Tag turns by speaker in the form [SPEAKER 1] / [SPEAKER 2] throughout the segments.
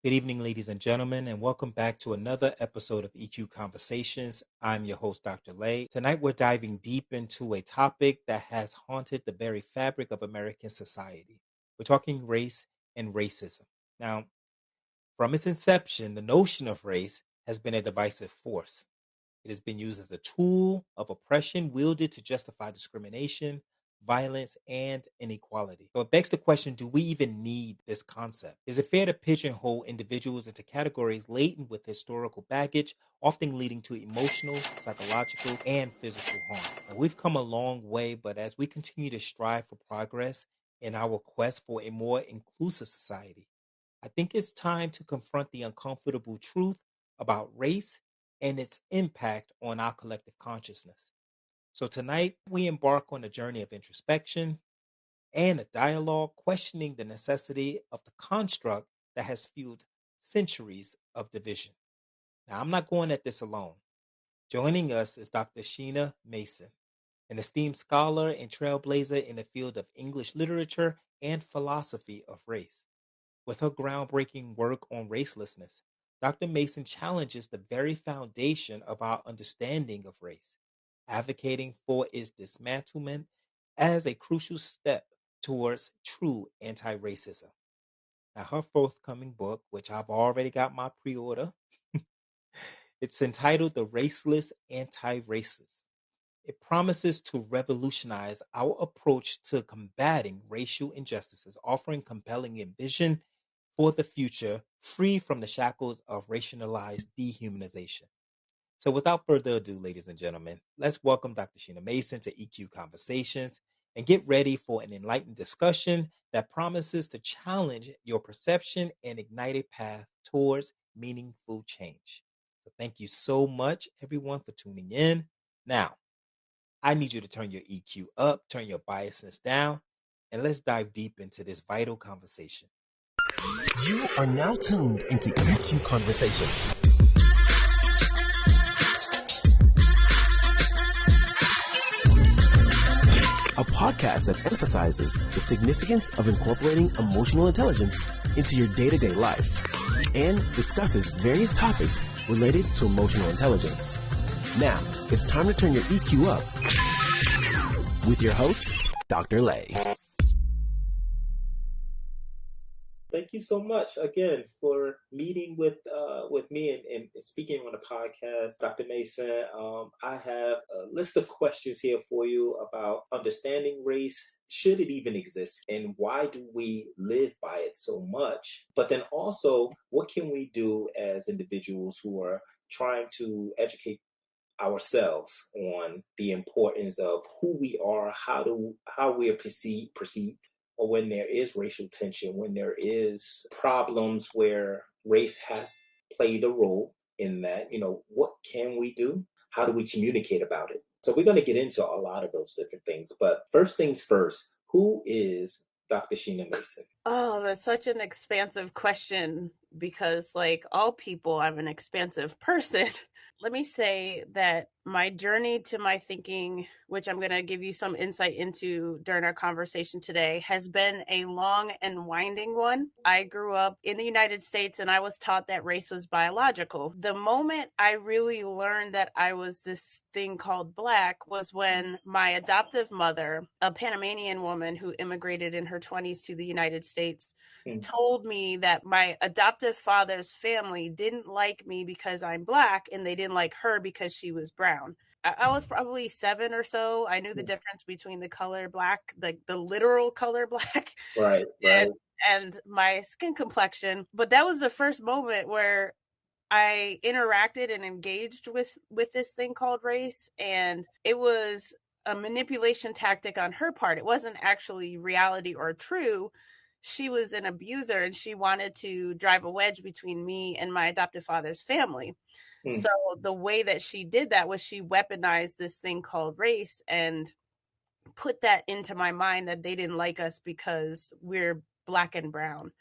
[SPEAKER 1] Good evening, ladies and gentlemen, and welcome back to another episode of EQ Conversations. I'm your host, Dr. Lay. Tonight, we're diving deep into a topic that has haunted the very fabric of American society. We're talking race and racism. Now, from its inception, the notion of race has been a divisive force. It has been used as a tool of oppression wielded to justify discrimination, violence, and inequality. So it begs the question, do we even need this concept? Is it fair to pigeonhole individuals into categories laden with historical baggage, often leading to emotional, psychological, and physical harm? Now, we've come a long way, but as we continue to strive for progress in our quest for a more inclusive society, I think it's time to confront the uncomfortable truth about race and its impact on our collective consciousness. So, tonight we embark on a journey of introspection and a dialogue questioning the necessity of the construct that has fueled centuries of division. Now, I'm not going at this alone. Joining us is Dr. Sheena Mason, an esteemed scholar and trailblazer in the field of English literature and philosophy of race. With her groundbreaking work on racelessness, Dr. Mason challenges the very foundation of our understanding of race, advocating for its dismantlement as a crucial step towards true anti racism. Now, her forthcoming book, which I've already got my pre order, it's entitled The Raceless AntiRacist. It promises to revolutionize our approach to combating racial injustices, offering compelling ambition for the future, free from the shackles of racialized dehumanization. So, without further ado, ladies and gentlemen, let's welcome Dr. Sheena Mason to EQ Conversations and get ready for an enlightened discussion that promises to challenge your perception and ignite a path towards meaningful change. So, thank you so much, everyone, for tuning in. Now, I need you to turn your EQ up, turn your biasness down, and let's dive deep into this vital conversation.
[SPEAKER 2] You are now tuned into EQ Conversations. A podcast that emphasizes the significance of incorporating emotional intelligence into your day-to-day life and discusses various topics related to emotional intelligence. Now, it's time to turn your EQ up with your host, Dr. Lay.
[SPEAKER 1] Thank you so much again for meeting with me and speaking on the podcast, Dr. Mason. I have a list of questions here for you about understanding race. Should it even exist, and why do we live by it so much? But then also, what can we do as individuals who are trying to educate ourselves on the importance of who we are, how we are perceived, or when there is racial tension, when there is problems where race has played a role in that, what can we do? How do we communicate about it? So we're going to get into a lot of those different things. But first things first, who is Dr. Sheena Mason?
[SPEAKER 3] Oh, that's such an expansive question because, like all people, I'm an expansive person. Let me say that my journey to my thinking, which I'm going to give you some insight into during our conversation today, has been a long and winding one. I grew up in the United States and I was taught that race was biological. The moment I really learned that I was this thing called Black was when my adoptive mother, a Panamanian woman who immigrated in her 20s to the United States, told me that my adoptive father's family didn't like me because I'm Black and they didn't like her because she was brown. I was probably 7 or so. I knew the difference between the color Black, like the literal color Black,
[SPEAKER 1] Right.
[SPEAKER 3] and my skin complexion. But that was the first moment where I interacted and engaged with this thing called race, and it was a manipulation tactic on her part. It wasn't actually reality or true. She was an abuser and she wanted to drive a wedge between me and my adoptive father's family. So the way that she did that was she weaponized this thing called race and put that into my mind that they didn't like us because we're Black and brown.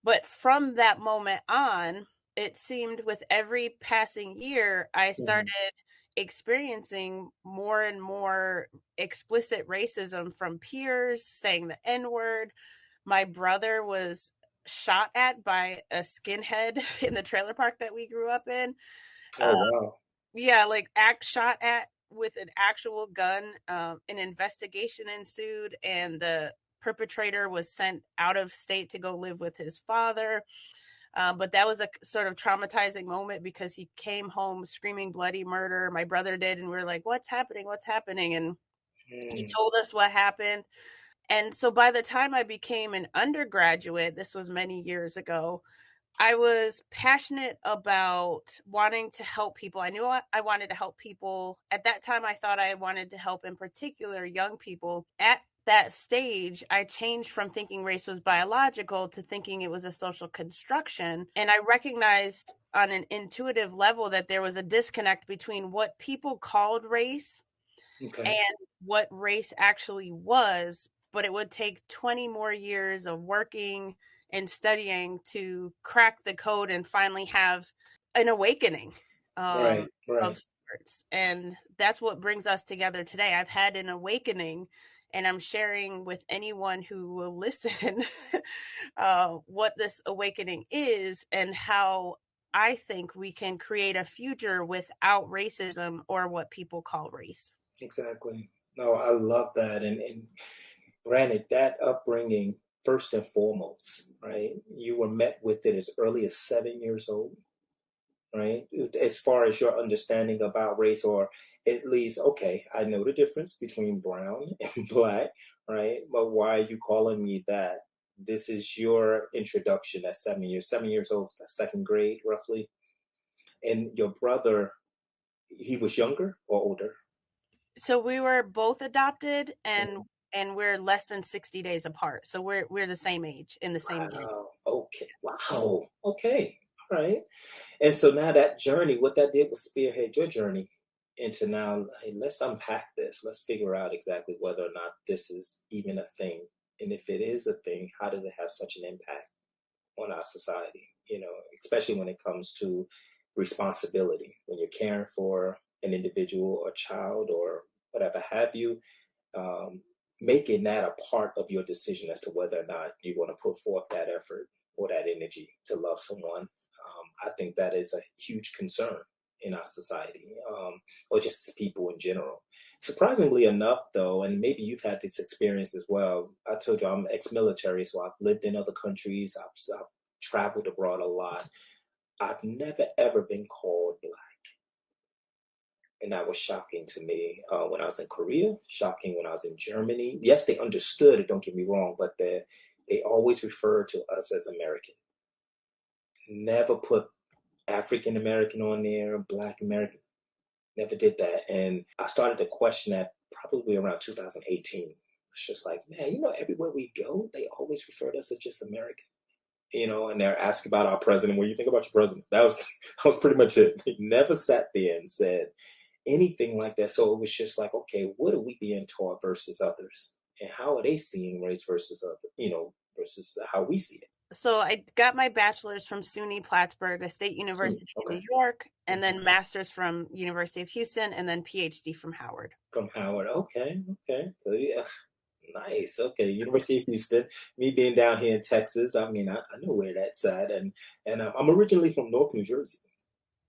[SPEAKER 3] But from that moment on, it seemed with every passing year, I started experiencing more and more explicit racism from peers saying the N word. My brother was shot at by a skinhead in the trailer park that we grew up in.
[SPEAKER 1] Oh,
[SPEAKER 3] Uh,
[SPEAKER 1] wow.
[SPEAKER 3] yeah, like shot at with an actual gun. An investigation ensued, and the perpetrator was sent out of state to go live with his father. But that was a sort of traumatizing moment because he came home screaming bloody murder. My brother did, and we were like, "What's happening? What's happening?" And he
[SPEAKER 1] Mm,
[SPEAKER 3] told us what happened. And so by the time I became an undergraduate, this was many years ago, I was passionate about wanting to help people. I knew I wanted to help people. At that time, I thought I wanted to help, in particular, young people. At that stage, I changed from thinking race was biological to thinking it was a social construction. And I recognized on an intuitive level that there was a disconnect between what people called race
[SPEAKER 1] okay.
[SPEAKER 3] and what race actually was, but it would take 20 more years of working and studying to crack the code and finally have an awakening
[SPEAKER 1] Right,
[SPEAKER 3] of
[SPEAKER 1] right.
[SPEAKER 3] sorts. And that's what brings us together today. I've had an awakening, and I'm sharing with anyone who will listen what this awakening is and how I think we can create a future without racism or what people call race.
[SPEAKER 1] Exactly. No, I love that. And granted, that upbringing, first and foremost, right? You were met with it as early as 7 years old, right? As far as your understanding about race, or at least, okay, I know the difference between brown and black, right? But why are you calling me that? This is your introduction at 7 years. 7 years old, that's second grade, roughly. And your brother, he was younger or older?
[SPEAKER 3] So we were both adopted, and we're less than 60 days apart. So we're the same age in the same year.
[SPEAKER 1] Wow. Okay. Wow. Okay. All right. And so now that journey, what that did was spearhead your journey into now, hey, let's unpack this. Let's figure out exactly whether or not this is even a thing. And if it is a thing, how does it have such an impact on our society? Especially when it comes to responsibility, when you're caring for an individual or child or whatever have you, um, making that a part of your decision as to whether or not you're going to put forth that effort or that energy to love someone. I think that is a huge concern in our society, or just people in general. Surprisingly enough, though, and maybe you've had this experience as well. I told you I'm ex-military, so I've lived in other countries. I've traveled abroad a lot. I've never ever been called black. And that was shocking to me when I was in Korea, shocking when I was in Germany. Yes, they understood it, don't get me wrong, but they always referred to us as American. Never put African American on there, Black American, never did that. And I started to question that probably around 2018. It's just like, man, everywhere we go, they always refer to us as just American. And they're asking about our president. What do you think about your president? That was that was pretty much it. They never sat there and said anything like that. So it was just like, okay, what are we being taught versus others, and how are they seeing race versus other, versus how we see it.
[SPEAKER 3] So I got my bachelor's from SUNY Plattsburgh, a state university in
[SPEAKER 1] Okay.
[SPEAKER 3] New York, and
[SPEAKER 1] Mhm.
[SPEAKER 3] then master's from University of Houston, and then PhD from Howard.
[SPEAKER 1] From Howard. Okay. Okay. So yeah, nice. Okay. University of Houston. Me being down here in Texas, I mean, I know where that's at, and I'm originally from North New Jersey.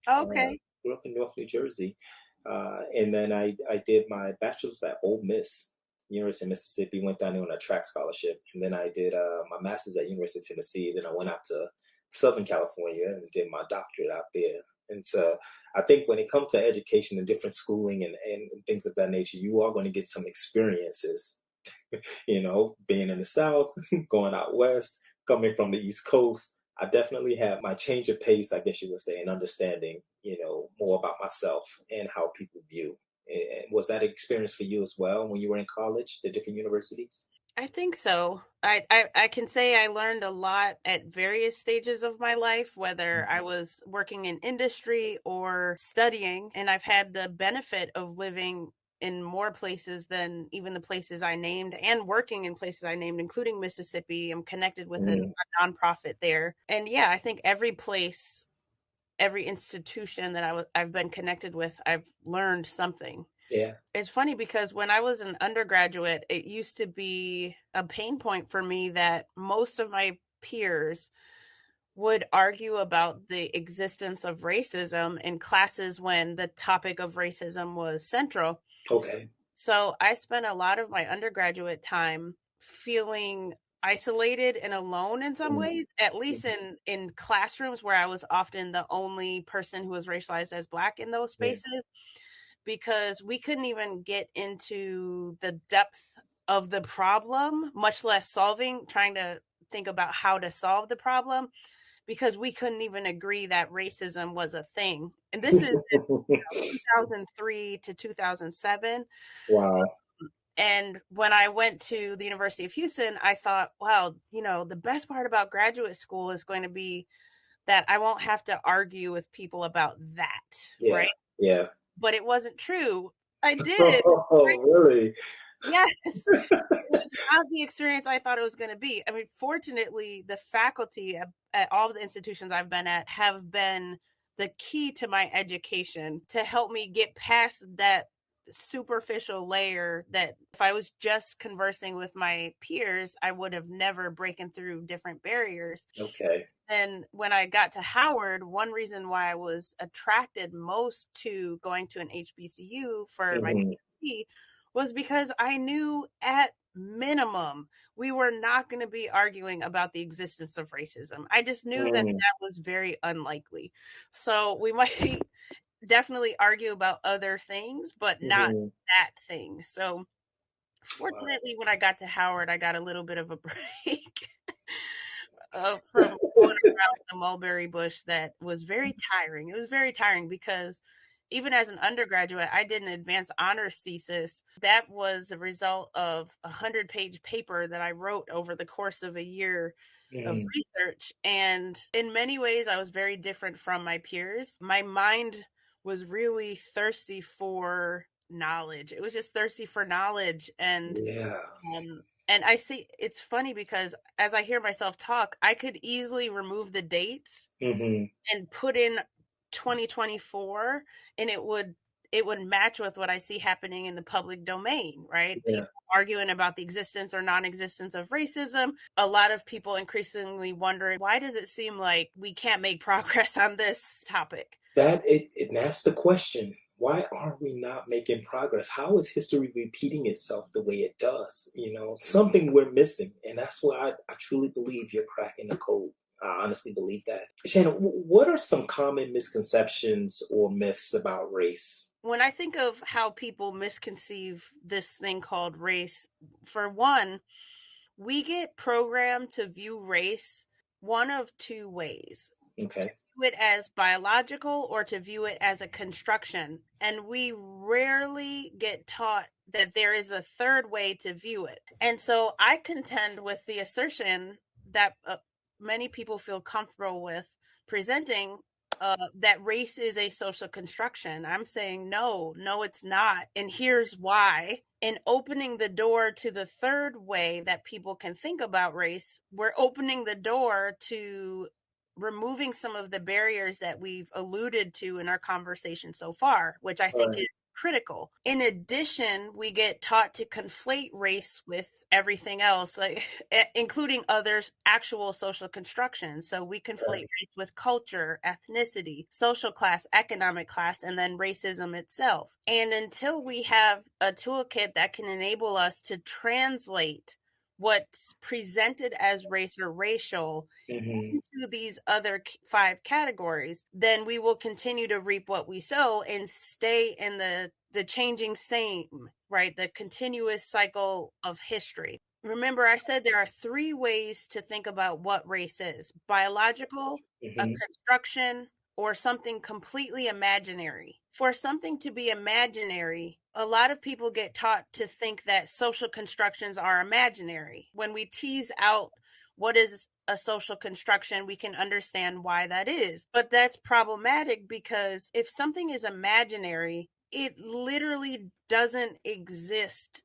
[SPEAKER 3] Okay.
[SPEAKER 1] Grew up in North New Jersey, and then I did my bachelor's at Ole Miss, University of Mississippi. Went down there on a track scholarship, and then I did my master's at University of Tennessee. Then I went out to Southern California and did my doctorate out there. And so I think when it comes to education and different schooling and things of that nature, you are going to get some experiences, being in the South, going out West, coming from the East Coast. I definitely had my change of pace, I guess you would say, and understanding, more about myself and how people view. And was that an experience for you as well when you were in college, the different universities?
[SPEAKER 3] I think so. I can say I learned a lot at various stages of my life, whether I was working in industry or studying, and I've had the benefit of living in more places than even the places I named and working in places I named, including Mississippi. I'm connected with
[SPEAKER 1] Mm,
[SPEAKER 3] a nonprofit there. And yeah, I think every place, every institution that I've been connected with, I've learned something.
[SPEAKER 1] yeah.
[SPEAKER 3] It's funny because when I was an undergraduate, it used to be a pain point for me that most of my peers would argue about the existence of racism in classes when the topic of racism was central.
[SPEAKER 1] Okay.
[SPEAKER 3] So I spent a lot of my undergraduate time feeling isolated and alone in some ways, at least in classrooms where I was often the only person who was racialized as Black in those
[SPEAKER 1] Yeah.
[SPEAKER 3] spaces, because we couldn't even get into the depth of the problem, much less trying to think about how to solve the problem, because we couldn't even agree that racism was a thing. And this is 2003 to 2007.
[SPEAKER 1] Wow.
[SPEAKER 3] And when I went to the University of Houston, I thought, wow, the best part about graduate school is going to be that I won't have to argue with people about that,
[SPEAKER 1] Yeah.
[SPEAKER 3] right?
[SPEAKER 1] Yeah.
[SPEAKER 3] But it wasn't true. I did.
[SPEAKER 1] Oh, really?
[SPEAKER 3] Yes. It was not the experience I thought it was going to be. I mean, fortunately, the faculty at all of the institutions I've been at have been the key to my education to help me get past that superficial layer that if I was just conversing with my peers, I would have never broken through different barriers.
[SPEAKER 1] Okay.
[SPEAKER 3] And when I got to Howard, one reason why I was attracted most to going to an HBCU for my PhD was because I knew at minimum we were not going to be arguing about the existence of racism. I just knew that was very unlikely. So we might definitely argue about other things, but not that thing. So fortunately, when I got to Howard, I got a little bit of a break from going around the mulberry bush that was very tiring. It was very tiring because even as an undergraduate, I did an advanced honors thesis. That was the result of a 100-page paper that I wrote over the course of a year of research. And in many ways, I was very different from my peers. My mind was really thirsty for knowledge. It was just thirsty for knowledge.
[SPEAKER 1] Yeah.
[SPEAKER 3] And I see it's funny because as I hear myself talk, I could easily remove the dates and put in 2024 and it would match with what I see happening in the public domain, right?
[SPEAKER 1] Yeah.
[SPEAKER 3] People arguing about the existence or non-existence of racism. A lot of people increasingly wondering, why does it seem like we can't make progress on this topic?
[SPEAKER 1] That's the question. Why are we not making progress? How is history repeating itself the way it does? Something we're missing. And that's why I truly believe you're cracking the code. I honestly believe that. Shannon, what are some common misconceptions or myths about race?
[SPEAKER 3] When I think of how people misconceive this thing called race, for one, we get programmed to view race one of two ways.
[SPEAKER 1] Okay.
[SPEAKER 3] View it as biological or to view it as a construction. And we rarely get taught that there is a third way to view it. And so I contend with the assertion that many people feel comfortable with presenting, that race is a social construction. I'm saying no, it's not. And here's why. In opening the door to the third way that people can think about race, we're opening the door to removing some of the barriers that we've alluded to in our conversation so far, which I think is critical. In addition, we get taught to conflate race with everything else, like including others' actual social constructions. So we conflate race with culture, ethnicity, social class, economic class, and then racism itself. And until we have a toolkit that can enable us to translate what's presented as race or racial into these other 5 categories, then we will continue to reap what we sow and stay in the changing same, right? The continuous cycle of history. Remember, I said there are 3 ways to think about what race is: biological, a construction, or something completely imaginary. For something to be imaginary, a lot of people get taught to think that social constructions are imaginary. When we tease out what is a social construction, we can understand why that is. But that's problematic because if something is imaginary, it literally doesn't exist.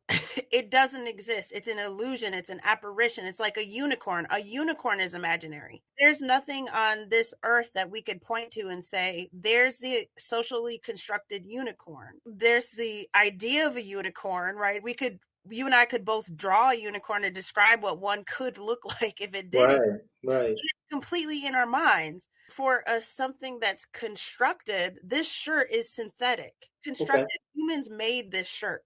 [SPEAKER 3] It doesn't exist. It's an illusion. It's an apparition. It's like a unicorn. A unicorn is imaginary. There's nothing on this earth that we could point to and say, there's the socially constructed unicorn. There's the idea of a unicorn, right? We could you and I could both draw a unicorn and describe what one could look like if it did it.
[SPEAKER 1] Right, right.
[SPEAKER 3] It's completely in our minds. For something that's constructed, this shirt is synthetic.
[SPEAKER 1] Okay.
[SPEAKER 3] Constructed. Humans made this shirt.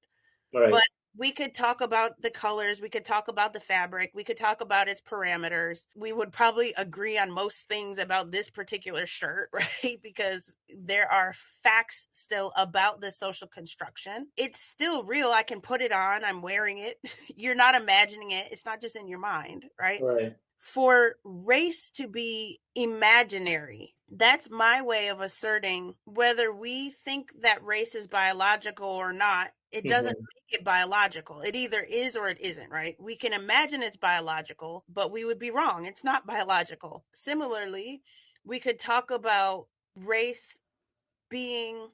[SPEAKER 1] Right.
[SPEAKER 3] But we could talk about the colors, we could talk about the fabric, we could talk about its parameters. We would probably agree on most things about this particular shirt, right? Because there are facts still about the social construction. It's still real. I can put it on, I'm wearing it. You're not imagining it, it's not just in your mind, right?
[SPEAKER 1] Right.
[SPEAKER 3] For race to be imaginary, that's my way of asserting whether we think that race is biological or not, it doesn't
[SPEAKER 1] Hmm.
[SPEAKER 3] make it biological. It either is or it isn't, right? We can imagine it's biological, but we would be wrong. It's not biological. Similarly, we could talk about race being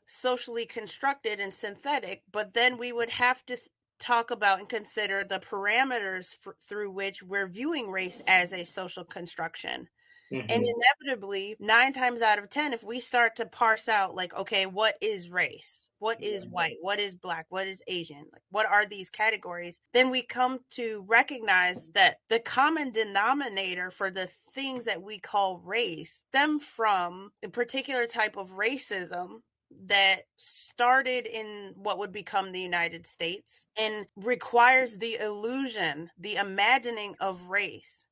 [SPEAKER 3] socially constructed and synthetic, but then we would have to talk about and consider the parameters through which we're viewing race as a social construction. And
[SPEAKER 1] Hmm.
[SPEAKER 3] inevitably, 9 times out of 10, if we start to parse out, like, okay, what is race? What is white? What is black? What is Asian? Like, what are these categories? Then we come to recognize that the common denominator for the things that we call race stem from a particular type of racism that started in what would become the United States and requires the illusion, the imagining of race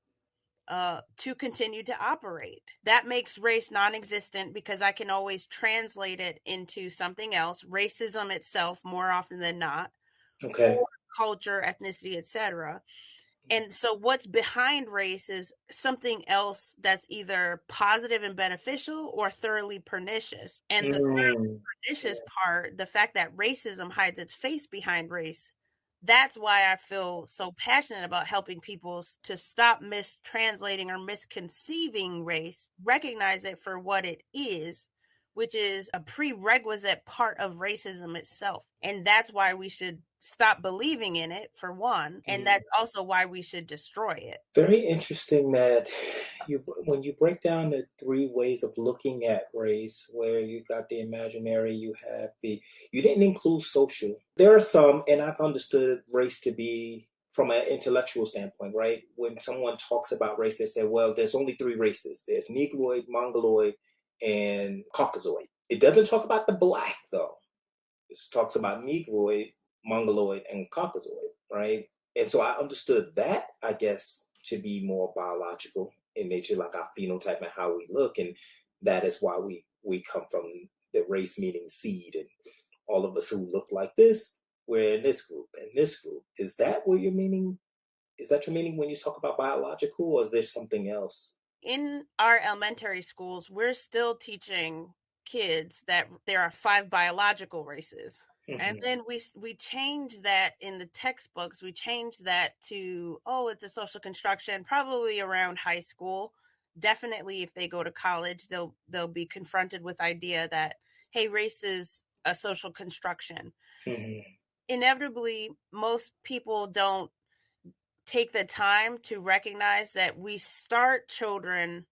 [SPEAKER 3] to continue to operate. That makes race non existent because I can always translate it into something else, racism itself, more often than not,
[SPEAKER 1] Okay.
[SPEAKER 3] or culture, ethnicity, etc. And so, what's behind race is something else that's either positive and beneficial or thoroughly pernicious. And the
[SPEAKER 1] Mm.
[SPEAKER 3] pernicious part, the fact that racism hides its face behind race, that's why I feel so passionate about helping people to stop mistranslating or misconceiving race, recognize it for what it is, which is a prerequisite part of racism itself. And that's why we should stop believing in it, for one. And that's also why we should destroy it.
[SPEAKER 1] Very interesting that when you break down the three ways of looking at race, where you got the imaginary, you didn't include social. There are some, and I've understood race to be from an intellectual standpoint, right? When someone talks about race, they say, well, there's only three races. There's Negroid, Mongoloid, and Caucasoid. It doesn't talk about the black, though. It talks about Negroid, Mongoloid, and Caucasoid, right? And so I understood that, I guess, to be more biological in nature, like our phenotype and how we look. And that is why we come from the race meaning seed. And all of us who look like this, we're in this group and this group. Is that what you're meaning? Is that your meaning when you talk about biological, or is there something else?
[SPEAKER 3] In our elementary schools, we're still teaching kids that there are 5 biological races. And
[SPEAKER 1] Mm-hmm.
[SPEAKER 3] then we change that in the textbooks. We change that to, oh, it's a social construction, probably around high school. Definitely if they go to college, they'll be confronted with the idea that, hey, race is a social construction.
[SPEAKER 1] Mm-hmm.
[SPEAKER 3] Inevitably, most people don't take the time to recognize that we start children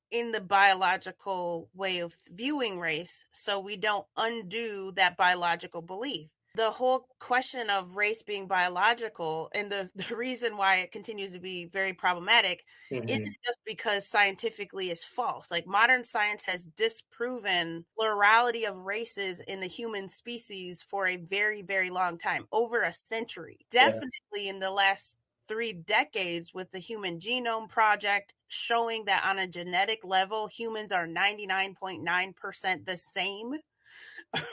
[SPEAKER 3] in the biological way of viewing race so we don't undo that biological belief. The whole question of race being biological and the reason why it continues to be very problematic
[SPEAKER 1] Mm-hmm.
[SPEAKER 3] isn't just because scientifically it's false. Like modern science has disproven plurality of races in the human species for a very, very long time, over a century.
[SPEAKER 1] Yeah.
[SPEAKER 3] Definitely in the last 3 decades with the Human Genome Project showing that on a genetic level, humans are 99.9% the same,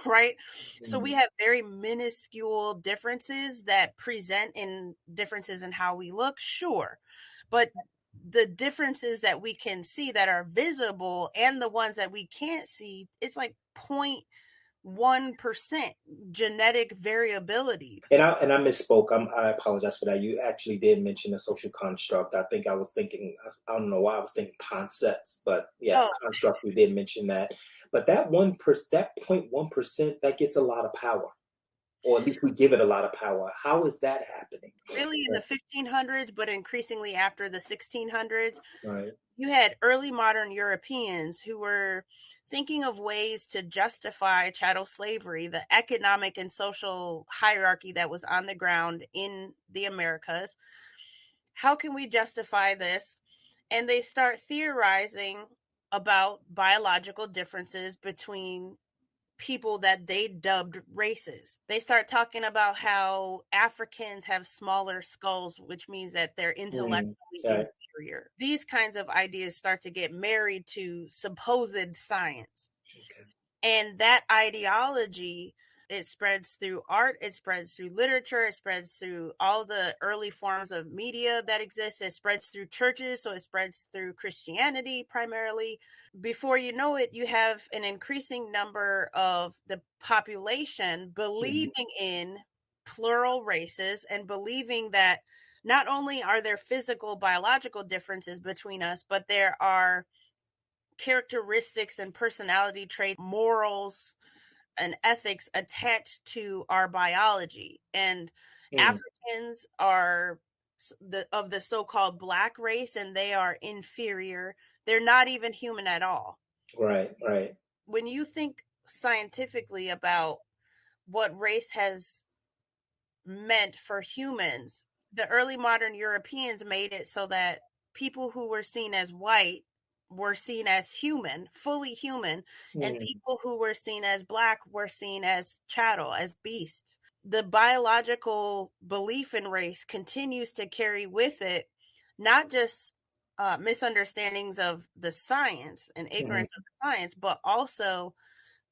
[SPEAKER 3] right? So we
[SPEAKER 1] Mm-hmm.
[SPEAKER 3] have very minuscule differences that present in differences in how we look, sure. But the differences that we can see that are visible and the ones that we can't see, it's like 0.1% genetic variability.
[SPEAKER 1] And I misspoke. I apologize for that. You actually did mention a social construct. I think I was thinking. I don't know why I was thinking concepts, but yes,
[SPEAKER 3] Oh,
[SPEAKER 1] construct. You did mention that. But that 1%, that 0.1%, that gets a lot of power. or at least we give it a lot of power. How is that happening?
[SPEAKER 3] Really in the 1500s, but increasingly after the 1600s,
[SPEAKER 1] Right.
[SPEAKER 3] you had early modern Europeans who were thinking of ways to justify chattel slavery, the economic and social hierarchy that was on the ground in the Americas. How can we justify this? And they start theorizing about biological differences between people that they dubbed races. They start talking about how Africans have smaller skulls, which means that they're intellectually
[SPEAKER 1] Right.
[SPEAKER 3] inferior. These kinds of ideas start to get married to supposed science.
[SPEAKER 1] Okay.
[SPEAKER 3] And that ideology, it spreads through art, it spreads through literature, it spreads through all the early forms of media that exist, it spreads through churches, so it spreads through Christianity primarily. Before you know it, you have an increasing number of the population believing in plural races and believing that not only are there physical biological differences between us, but there are characteristics and personality traits, morals, and ethics attached to our biology. And Africans are of the so-called black race, and they are inferior. They're not even human at all.
[SPEAKER 1] Right. Right.
[SPEAKER 3] When you think scientifically about what race has meant for humans, the early modern Europeans made it so that people who were seen as white were seen as human, fully human, and people who were seen as black were seen as chattel, as beasts. The biological belief in race continues to carry with it not just misunderstandings of the science and ignorance of the science, but also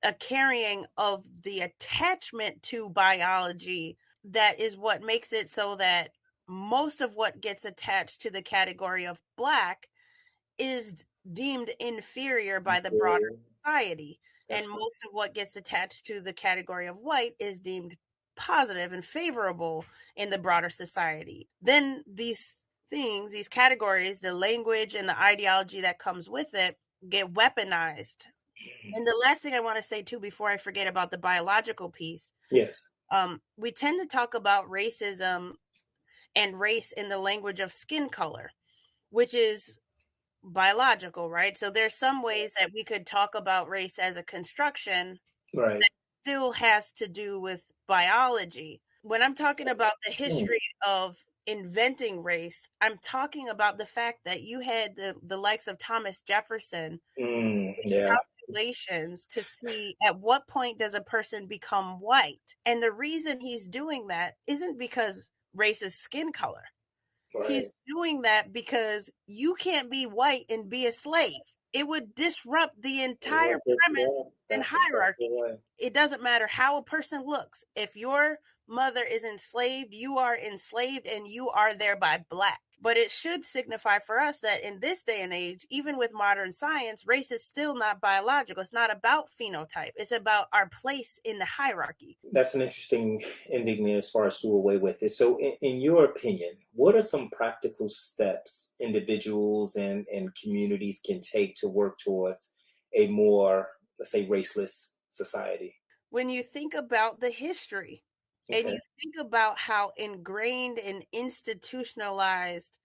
[SPEAKER 3] a carrying of the attachment to biology that is what makes it so that most of what gets attached to the category of black is deemed inferior by the broader society. And most of what gets attached to the category of white is deemed positive and favorable in the broader society. Then these things, these categories, the language and the ideology that comes with it get weaponized. And the last thing I want to say too, before I forget about the biological piece,
[SPEAKER 1] Yes.
[SPEAKER 3] we tend to talk about racism and race in the language of skin color, which is biological, right? So there's some ways that we could talk about race as a construction
[SPEAKER 1] Right.
[SPEAKER 3] that still has to do with biology. When I'm talking about the history of inventing race, I'm talking about the fact that you had the likes of Thomas Jefferson
[SPEAKER 1] Yeah.
[SPEAKER 3] calculations to see at what point does a person become white. And the reason he's doing that isn't because race is skin color.
[SPEAKER 1] Right.
[SPEAKER 3] He's doing that because you can't be white and be a slave. It would disrupt the entire premise and hierarchy. It doesn't matter how a person looks. If your mother is enslaved, you are enslaved and you are thereby black. But it should signify for us that in this day and age, even with modern science, race is still not biological. It's not about phenotype. It's about our place in the hierarchy.
[SPEAKER 1] That's an interesting enigma as far as do away with it. So, in your opinion, what are some practical steps individuals and communities can take to work towards a more, let's say, raceless society?
[SPEAKER 3] When you think about the history and you think about how ingrained and institutionalized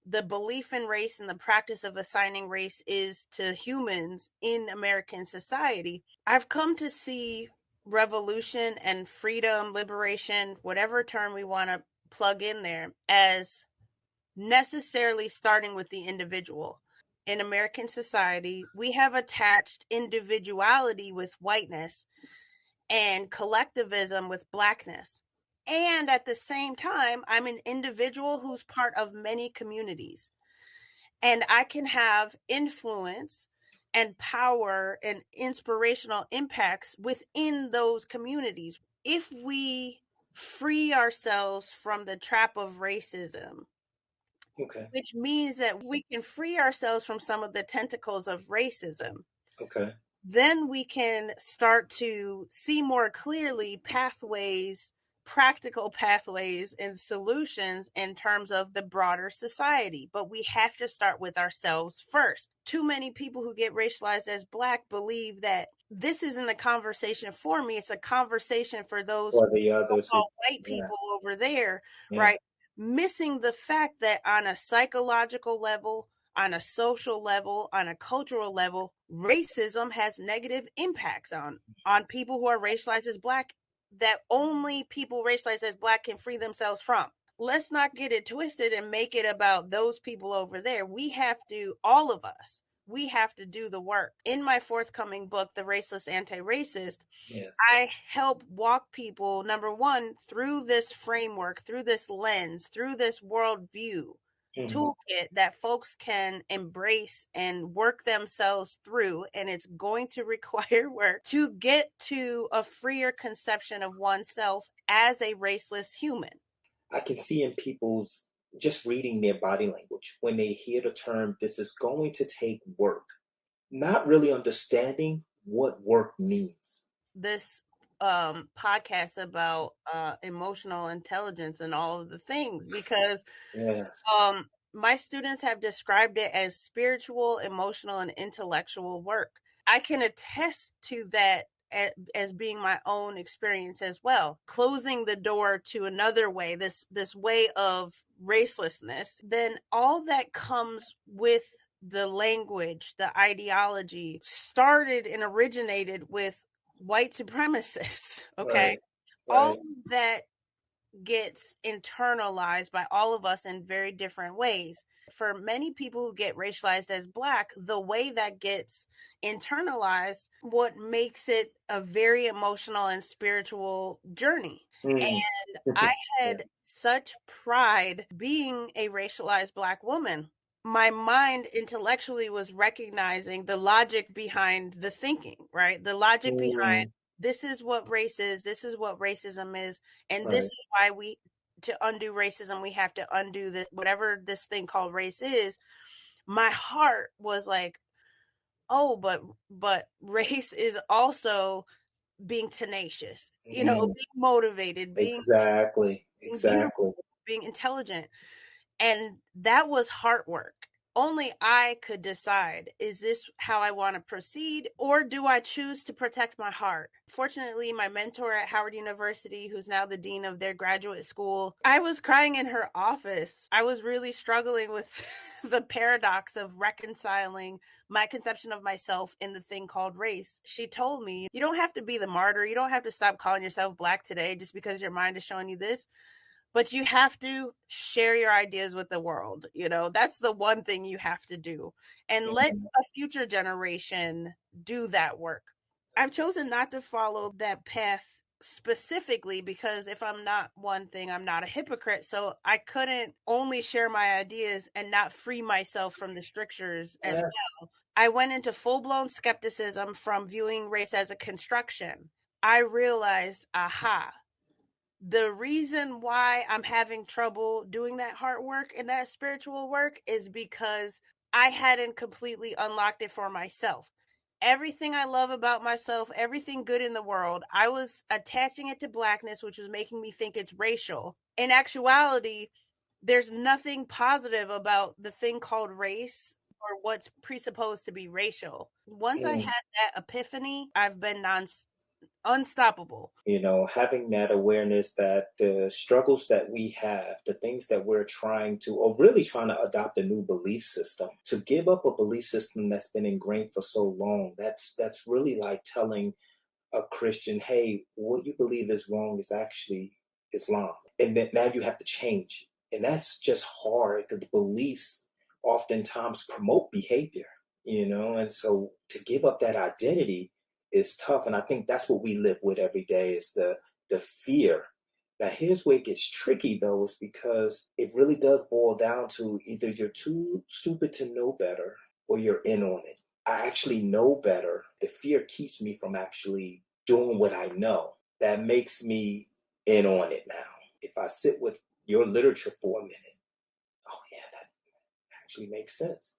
[SPEAKER 3] the belief in race and the practice of assigning race is to humans in American society, I've come to see revolution and freedom, liberation, whatever term we want to plug in there, as necessarily starting with the individual. In American society, we have attached individuality with whiteness and collectivism with blackness. And at the same time, I'm an individual who's part of many communities. And I can have influence and power and inspirational impacts within those communities. If we free ourselves from the trap of racism, which means that we can free ourselves from some of the tentacles of racism, then we can start to see more clearly pathways practical pathways and solutions in terms of the broader society. But we have to start with ourselves first. Too many people who get racialized as Black believe that this isn't a conversation for me, it's a conversation for those
[SPEAKER 1] Or the others who,
[SPEAKER 3] white
[SPEAKER 1] yeah,
[SPEAKER 3] people over there,
[SPEAKER 1] yeah,
[SPEAKER 3] right? Missing the fact that on a psychological level, on a social level, on a cultural level, racism has negative impacts on people who are racialized as Black that only people racialized as Black can free themselves from. Let's not get it twisted and make it about those people over there. We have to, all of us, we have to do the work. In my forthcoming book, The Raceless AntiRacist,
[SPEAKER 1] yes.
[SPEAKER 3] I help walk people, number one, through this framework, through this lens, through this worldview
[SPEAKER 1] Mhm.
[SPEAKER 3] toolkit that folks can embrace and work themselves through. And it's going to require work to get to a freer conception of oneself as a raceless human.
[SPEAKER 1] I can see in people's just reading their body language when they hear the term, this is going to take work, not really understanding what work means.
[SPEAKER 3] This podcast about emotional intelligence and all of the things because
[SPEAKER 1] Yes.
[SPEAKER 3] my students have described it as spiritual, emotional, and intellectual work. I can attest to that as being my own experience as well. Closing the door to another way, this way of racelessness, then all that comes with the language, the ideology started and originated with white supremacists. Okay.
[SPEAKER 1] Right.
[SPEAKER 3] All
[SPEAKER 1] Right.
[SPEAKER 3] of that gets internalized by all of us in very different ways. For many people who get racialized as Black, the way that gets internalized, what makes it a very emotional and spiritual journey.
[SPEAKER 1] Mm.
[SPEAKER 3] And I
[SPEAKER 1] Yeah.
[SPEAKER 3] had such pride being a racialized Black woman. My mind intellectually was recognizing the logic behind the thinking, right? The logic behind
[SPEAKER 1] Mm.
[SPEAKER 3] this is what race is, this is what racism is, and this
[SPEAKER 1] Right.
[SPEAKER 3] is why we to undo racism we have to undo this whatever this thing called race is. My heart was like, oh, but race is also being tenacious,
[SPEAKER 1] Mm.
[SPEAKER 3] being motivated,
[SPEAKER 1] Exactly.
[SPEAKER 3] being beautiful,
[SPEAKER 1] Exactly.
[SPEAKER 3] being intelligent. And that was heart work. Only I could decide, is this how I want to proceed, or do I choose to protect my heart? Fortunately, my mentor at Howard University, who's now the dean of their graduate school, I was crying in her office. I was really struggling with the paradox of reconciling my conception of myself in the thing called race. She told me, you don't have to be the martyr. You don't have to stop calling yourself Black today just because your mind is showing you this, but you have to share your ideas with the world. That's the one thing you have to do, and let
[SPEAKER 1] Mhm.
[SPEAKER 3] a future generation do that work. I've chosen not to follow that path specifically because if I'm not one thing, I'm not a hypocrite. So I couldn't only share my ideas and not free myself from the strictures as
[SPEAKER 1] Yes.
[SPEAKER 3] well. I went into full blown skepticism from viewing race as a construction. I realized, aha, the reason why I'm having trouble doing that heart work and that spiritual work is because I hadn't completely unlocked it for myself. Everything I love about myself, everything good in the world, I was attaching it to Blackness, which was making me think it's racial. In actuality, there's nothing positive about the thing called race or what's presupposed to be racial. Once I
[SPEAKER 1] Mm.
[SPEAKER 3] had that epiphany, I've been unstoppable.
[SPEAKER 1] Having that awareness that the struggles that we have, the things that we're trying to, or really trying to adopt a new belief system, to give up a belief system that's been ingrained for so long, that's really like telling a Christian, hey, what you believe is wrong is actually Islam. And that now you have to change. And that's just hard because the beliefs oftentimes promote behavior. And so to give up that identity is tough. And I think that's what we live with every day is the fear. Now here's where it gets tricky though, is because it really does boil down to either you're too stupid to know better or you're in on it. I actually know better. The fear keeps me from actually doing what I know. That makes me in on it now. If I sit with your literature for a minute, oh yeah, that actually makes sense.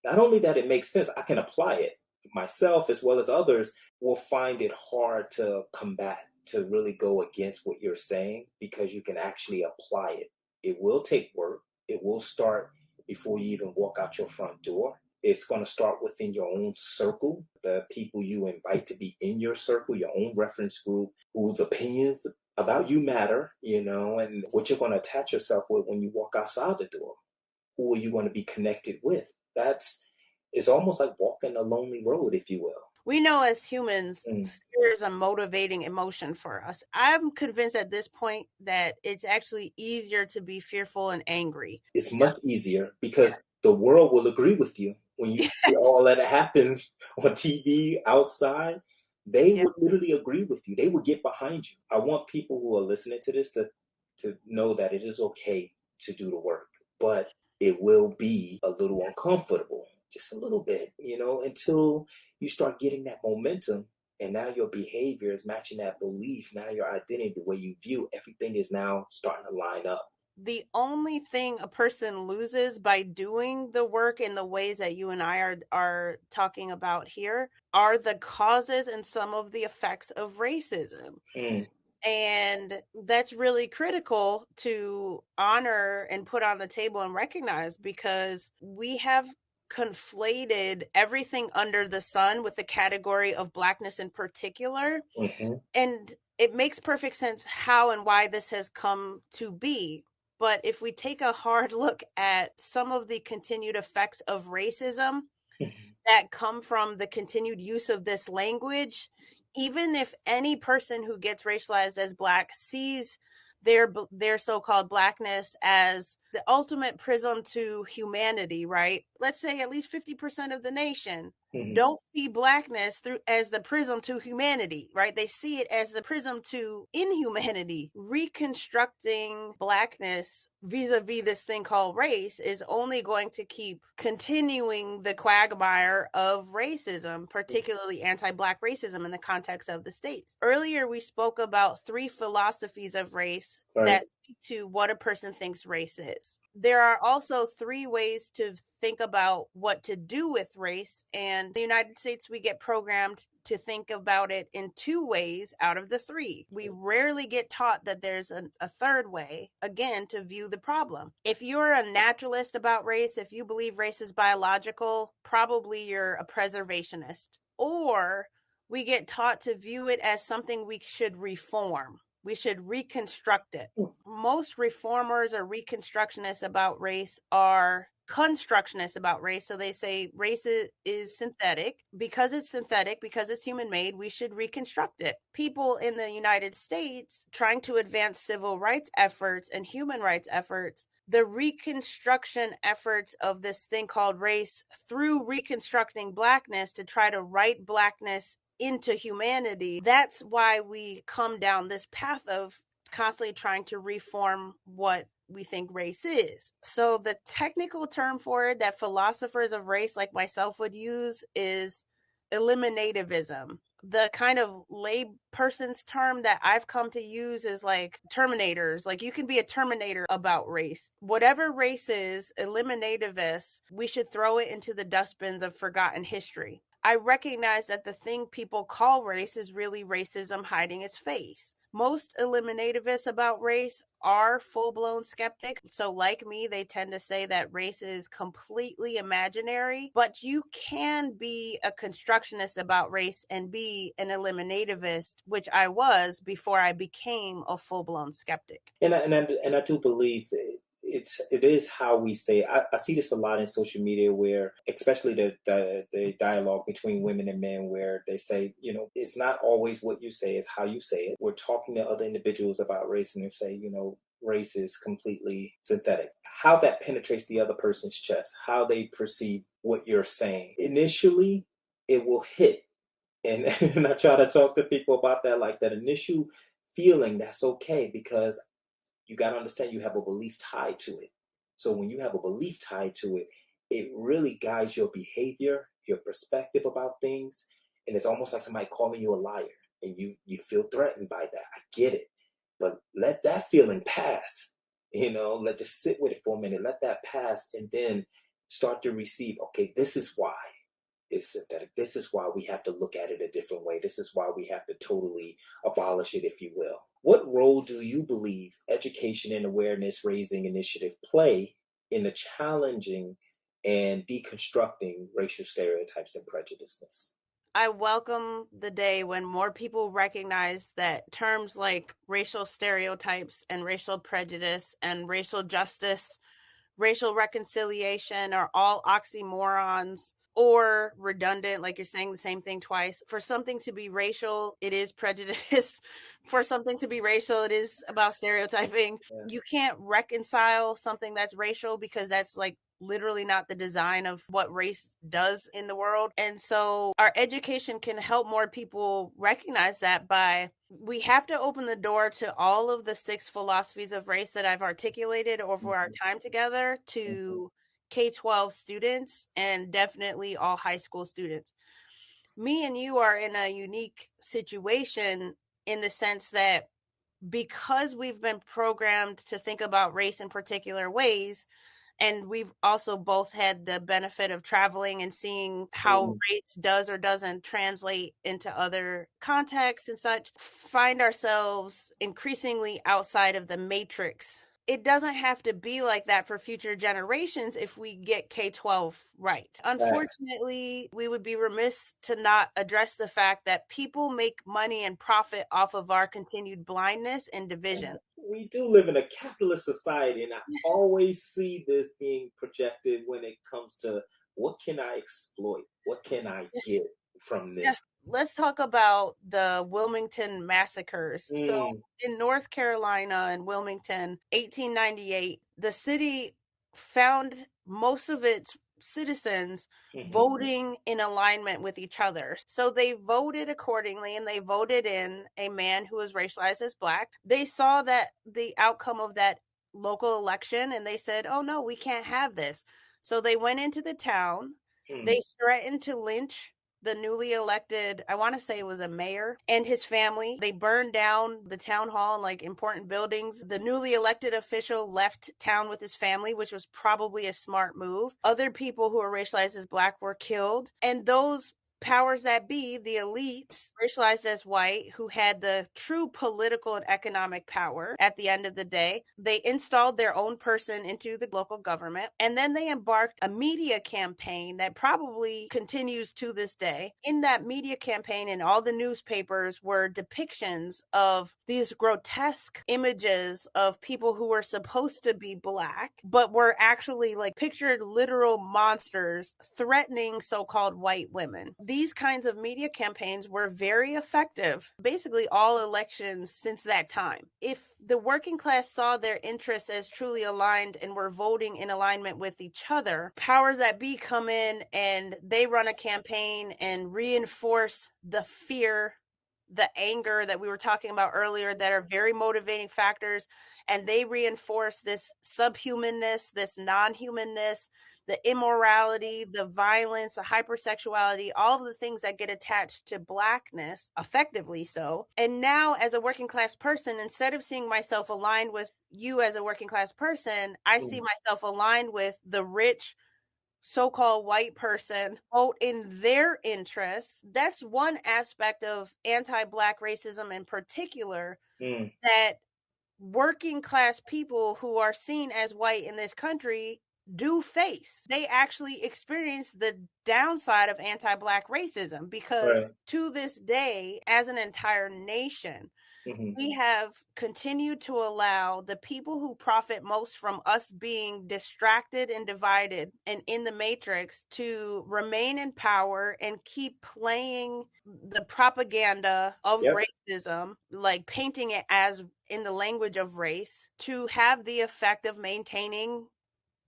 [SPEAKER 1] Not only that it makes sense, I can apply it. Myself as well as others will find it hard to combat. to really go against what you're saying because you can actually apply it. It will take work. It will start before you even walk out your front door. It's going to start within your own circle, the people you invite to be in your circle, your own reference group, whose opinions about you matter, and what you're going to attach yourself with when you walk outside the door. Who are you going to be connected with? It's almost like walking a lonely road, if you will.
[SPEAKER 3] We know as humans,
[SPEAKER 1] Mm.
[SPEAKER 3] fear is a motivating emotion for us. I'm convinced at this point that it's actually easier to be fearful and angry.
[SPEAKER 1] It's
[SPEAKER 3] Yeah.
[SPEAKER 1] much easier
[SPEAKER 3] Yeah.
[SPEAKER 1] because the world will agree with you when you see all that happens on TV outside. They
[SPEAKER 3] Yeah.
[SPEAKER 1] would literally agree with you. They would get behind you. I want people who are listening to this to know that it is okay to do the work, but it will be a little uncomfortable, just a little bit, until you start getting that momentum. And now your behavior is matching that belief. Now your identity, the way you view everything is now starting to line up.
[SPEAKER 3] The only thing a person loses by doing the work in the ways that you and I are talking about here are the causes and some of the effects of racism.
[SPEAKER 1] Mm.
[SPEAKER 3] And that's really critical to honor and put on the table and recognize, because we have conflated everything under the sun with the category of blackness in particular.
[SPEAKER 1] Mm-hmm.
[SPEAKER 3] And it makes perfect sense how and why this has come to be. But if we take a hard look at some of the continued effects of racism that come from the continued use of this language, even if any person who gets racialized as black sees their so-called blackness as the ultimate prism to humanity, right? Let's say at least 50% of the nation
[SPEAKER 1] Mm-hmm.
[SPEAKER 3] don't see blackness through as the prism to humanity, right? They see it as the prism to inhumanity. Reconstructing blackness vis-a-vis this thing called race is only going to keep continuing the quagmire of racism, particularly anti-black racism in the context of the states. Earlier we spoke about 3 philosophies of race
[SPEAKER 1] Right.
[SPEAKER 3] that speak to what a person thinks race is. There are also 3 ways to think about what to do with race. And in the United States, we get programmed to think about it in 2 ways out of the 3. We rarely get taught that there's a third way, again, to view the problem. If you're a naturalist about race, if you believe race is biological, probably you're a preservationist. Or we get taught to view it as something we should reform. We should reconstruct it. Most reformers or reconstructionists about race are constructionists about race. So they say race is synthetic. Because it's human made, we should reconstruct it. People in the United States trying to advance civil rights efforts and human rights efforts, the reconstruction efforts of this thing called race through reconstructing blackness to try to write blackness into humanity. That's why we come down this path of constantly trying to reform what we think race is. So the technical term for it that philosophers of race like myself would use is eliminativism. The kind of lay person's term that I've come to use is like terminators. Like you can be a terminator about race. Whatever race is, eliminativist, we should throw it into the dustbins of forgotten history. I recognize that the thing people call race is really racism hiding its face. Most eliminativists about race are full-blown skeptics. So like me, they tend to say that race is completely imaginary, but you can be a constructionist about race and be an eliminativist, which I was before I became a full-blown skeptic.
[SPEAKER 1] And I do believe it is how we say. I see this a lot in social media, where especially the dialogue between women and men, where they say, it's not always what you say, it's how you say it. We're talking to other individuals about race, and they say, race is completely synthetic. How that penetrates the other person's chest, how they perceive what you're saying. Initially, it will hit. And, and I try to talk to people about that, like that initial feeling. That's okay, because you got to understand you have a belief tied to it. So when you have a belief tied to it, it really guides your behavior, your perspective about things. And it's almost like somebody calling you a liar, and you feel threatened by that. I get it. But let that feeling pass. Let just sit with it for a minute. Let that pass, and then start to receive, okay, this is why. is synthetic. This is why we have to look at it a different way. This is why we have to totally abolish it, if you will. What role do you believe education and awareness raising initiative play in the challenging and deconstructing racial stereotypes and prejudices?
[SPEAKER 3] I welcome the day when more people recognize that terms like racial stereotypes and racial prejudice and racial justice, racial reconciliation are all oxymorons or redundant, like you're saying the same thing twice. For something to be racial, it is prejudice. For something to be racial, it is about stereotyping.
[SPEAKER 1] Yeah.
[SPEAKER 3] You can't reconcile something that's racial because that's like literally not the design of what race does in the world. And so our education can help more people recognize that by we have to open the door to all of the 6 philosophies of race that I've articulated over our time together to K-12 students and definitely all high school students. Me and you are in a unique situation in the sense that because we've been programmed to think about race in particular ways, and we've also both had the benefit of traveling and seeing how race does or doesn't translate into other contexts and such, find ourselves increasingly outside of the matrix. It doesn't have to be like that for future generations if we get K-12 right. Unfortunately, we would be remiss to not address the fact that people make money and profit off of our continued blindness and division.
[SPEAKER 1] We do live in a capitalist society, and I always see this being projected when it comes to what can I exploit? What can I get from this?
[SPEAKER 3] Yes, let's talk about the Wilmington massacres. So
[SPEAKER 1] Mm,
[SPEAKER 3] in North Carolina in Wilmington, 1898, the city found most of its citizens voting in alignment with each other. So they voted accordingly and they voted in a man who was racialized as black. They saw that the outcome of that local election and they said, "Oh no, we can't have this." So they went into the town. They threatened to lynch the newly elected, I want to say it was a mayor and his family. They burned down the town hall and like important buildings. The newly elected official left town with his family, which was probably a smart move. Other people who were racialized as black were killed. And those powers that be, the elites, racialized as white, who had the true political and economic power at the end of the day, they installed their own person into the local government. And then they embarked a media campaign that probably continues to this day. In that media campaign, in all the newspapers were depictions of these grotesque images of people who were supposed to be black, but were actually like pictured literal monsters threatening so-called white women. These kinds of media campaigns were very effective, basically all elections since that time. If the working class saw their interests as truly aligned and were voting in alignment with each other, powers that be come in and they run a campaign and reinforce the fear, the anger that we were talking about earlier that are very motivating factors, and they reinforce this subhumanness, this non-humanness, the immorality, the violence, the hypersexuality, all of the things that get attached to blackness, effectively so. And now, as a working class person, instead of seeing myself aligned with you as a working class person, I see myself aligned with the rich so-called white person vote in their interests. That's one aspect of anti-black racism in particular that working class people who are seen as white in this country do face. They actually experience the downside of anti-black racism because to this day, as an entire nation, we have continued to allow the people who profit most from us being distracted and divided and in the matrix to remain in power and keep playing the propaganda of racism, like painting it as in the language of race, to have the effect of maintaining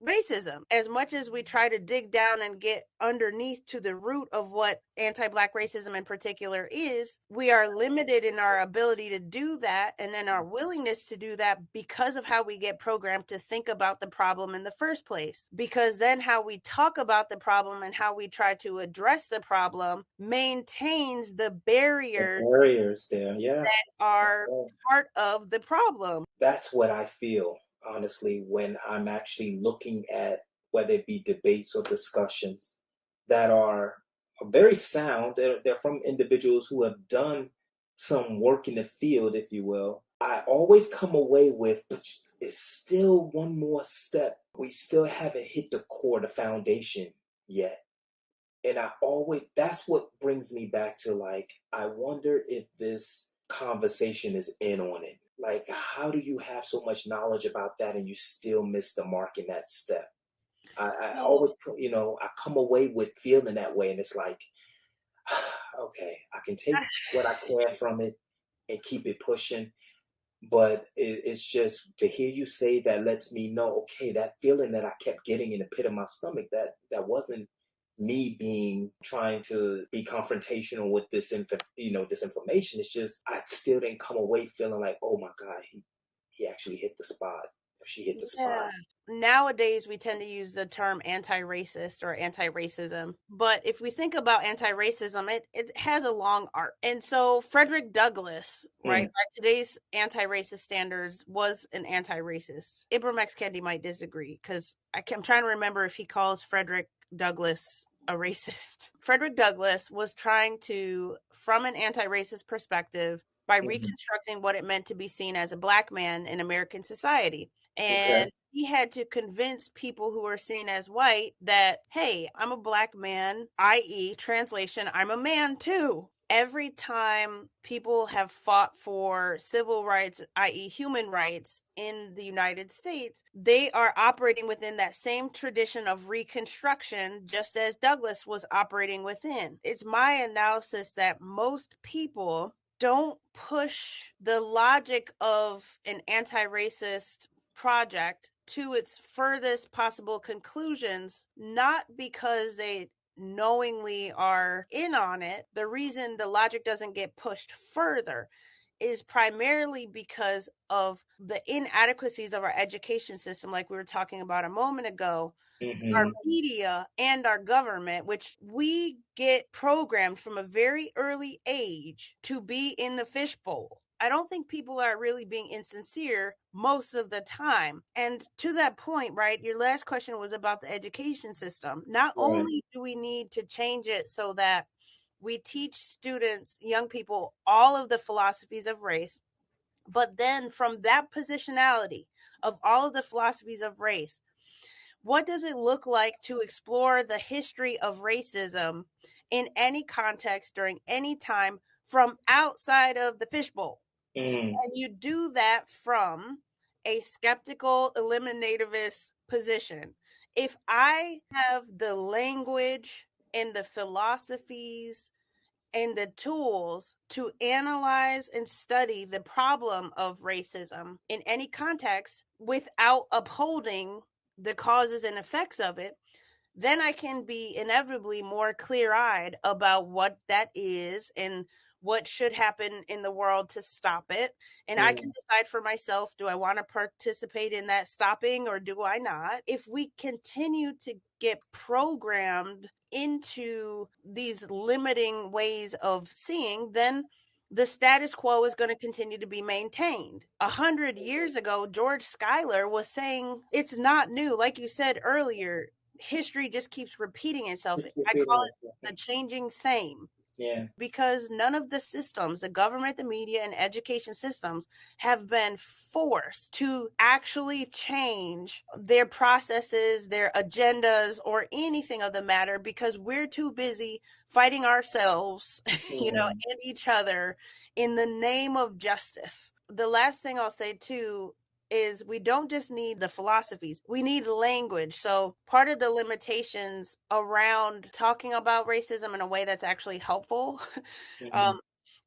[SPEAKER 3] racism. As much as we try to dig down and get underneath to the root of what anti-black racism in particular is, we are limited in our ability to do that and in our willingness to do that because of how we get programmed to think about the problem in the first place. Because then how we talk about the problem and how we try to address the problem maintains the
[SPEAKER 1] barriers there, yeah.
[SPEAKER 3] that are part of the problem.
[SPEAKER 1] That's what I feel, honestly, when I'm actually looking at whether it be debates or discussions that are are very sound. They're from individuals who have done some work in the field, if you will. I always come away with, but it's still one more step. We still haven't hit the core, the foundation yet. And that's what brings me back to, like, I wonder if this conversation is in on it. Like, how do you have so much knowledge about that and you still miss the mark in that step? I
[SPEAKER 3] So
[SPEAKER 1] always, I come away with feeling that way, and it's like, okay, I can take what I can from it and keep it pushing. But it's just to hear you say that lets me know, okay, that feeling that I kept getting in the pit of my stomach, that wasn't me being trying to be confrontational with this information. It's just I still didn't come away feeling like, oh my God, he actually hit the spot. Or she hit the spot.
[SPEAKER 3] yeah. Nowadays, we tend to use the term anti-racist or anti-racism. But if we think about anti-racism, it has a long arc. And so Frederick Douglass, right,
[SPEAKER 1] Mm,
[SPEAKER 3] by today's anti-racist standards, was an anti-racist. Ibram X. Kendi might disagree because I'm trying to remember if he calls Frederick Douglass a racist. Frederick Douglass was trying to, from an anti-racist perspective, by
[SPEAKER 1] mhm.
[SPEAKER 3] reconstructing what it meant to be seen as a black man in American society.
[SPEAKER 1] Okay.
[SPEAKER 3] And he had to convince people who were seen as white that, hey, I'm a black man, i.e., translation, I'm a man too. Every time people have fought for civil rights, i.e., human rights in the United States, they are operating within that same tradition of reconstruction, just as Douglass was operating within. It's my analysis that most people don't push the logic of an anti racist project to its furthest possible conclusions, not because they knowingly are in on it. The reason the logic doesn't get pushed further is primarily because of the inadequacies of our education system, like we were talking about a moment ago, our
[SPEAKER 1] Hmm.
[SPEAKER 3] media and our government, which we get programmed from a very early age to be in the fishbowl. I don't think people are really being insincere most of the time. And to that point, right, your last question was about the education system. Not
[SPEAKER 1] Right.
[SPEAKER 3] only do we need to change it so that we teach students, young people, all of the philosophies of race, but then from that positionality of all of the philosophies of race, what does it look like to explore the history of racism in any context during any time from outside of the fishbowl?
[SPEAKER 1] Mm,
[SPEAKER 3] And you do that from a skeptical, eliminativist position. If I have the language and the philosophies and the tools to analyze and study the problem of racism in any context without upholding the causes and effects of it, then I can be inevitably more clear eyed about what that is and what should happen in the world to stop it. And I can
[SPEAKER 1] mm,
[SPEAKER 3] decide for myself, do I want to participate in that stopping or do I not? If we continue to get programmed into these limiting ways of seeing, then the status quo is going to continue to be maintained. 100 years ago, George Schuyler was saying it's not new. Like you said earlier, history just keeps repeating itself.
[SPEAKER 1] just
[SPEAKER 3] I call
[SPEAKER 1] repeating
[SPEAKER 3] it
[SPEAKER 1] it.
[SPEAKER 3] the changing same
[SPEAKER 1] Yeah.
[SPEAKER 3] because none of the systems, the government, the media, and education systems, have been forced to actually change their processes, their agendas, or anything of the matter because we're too busy fighting ourselves,
[SPEAKER 1] Mm,
[SPEAKER 3] and each other in the name of justice. The last thing I'll say too is we don't just need the philosophies, we need language. So, part of the limitations around talking about racism in a way that's actually helpful
[SPEAKER 1] mhm,
[SPEAKER 3] um,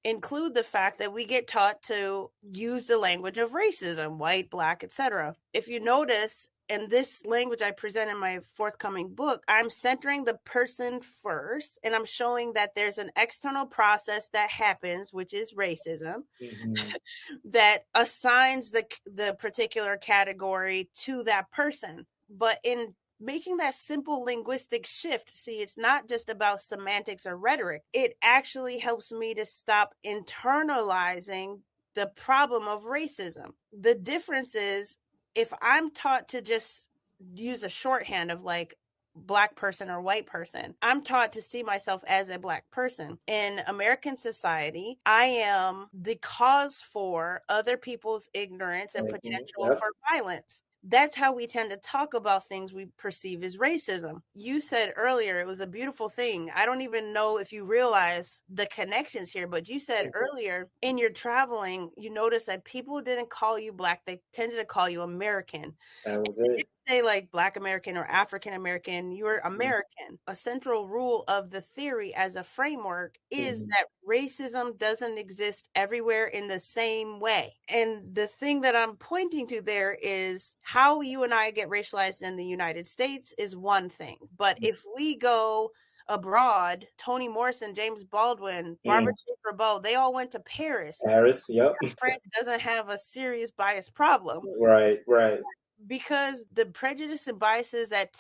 [SPEAKER 3] include the fact that we get taught to use the language of racism, white, black, etc. If you notice, in this language I present in my forthcoming book, I'm centering the person first, and I'm showing that there's an external process that happens, which is racism,
[SPEAKER 1] mhm,
[SPEAKER 3] that assigns the particular category to that person. But in making that simple linguistic shift, see, it's not just about semantics or rhetoric. It actually helps me to stop internalizing the problem of racism. The difference is if I'm taught to just use a shorthand of like Black person or white person. I'm taught to see myself as a Black person. In American society, I am the cause for other people's ignorance and potential
[SPEAKER 1] Yep.
[SPEAKER 3] for violence. That's how we tend to talk about things we perceive as racism. You said earlier it was a beautiful thing. I don't even know if you realize the connections here, but you said earlier in your traveling, you noticed that people didn't call you Black, they tended to call you American.
[SPEAKER 1] That was
[SPEAKER 3] You
[SPEAKER 1] it.
[SPEAKER 3] didn't say like Black American or African American, you were American. A central rule of the theory as a framework is
[SPEAKER 1] Mhm.
[SPEAKER 3] that racism doesn't exist everywhere in the same way. And the thing that I'm pointing to there is how you and I get racialized in the United States is one thing. But if we go abroad, Toni Morrison, James Baldwin, Barbara Schaefer Bowe, they all went to Paris.
[SPEAKER 1] Paris, yep.
[SPEAKER 3] France doesn't have a serious bias problem
[SPEAKER 1] Right, right.
[SPEAKER 3] because the prejudice and biases that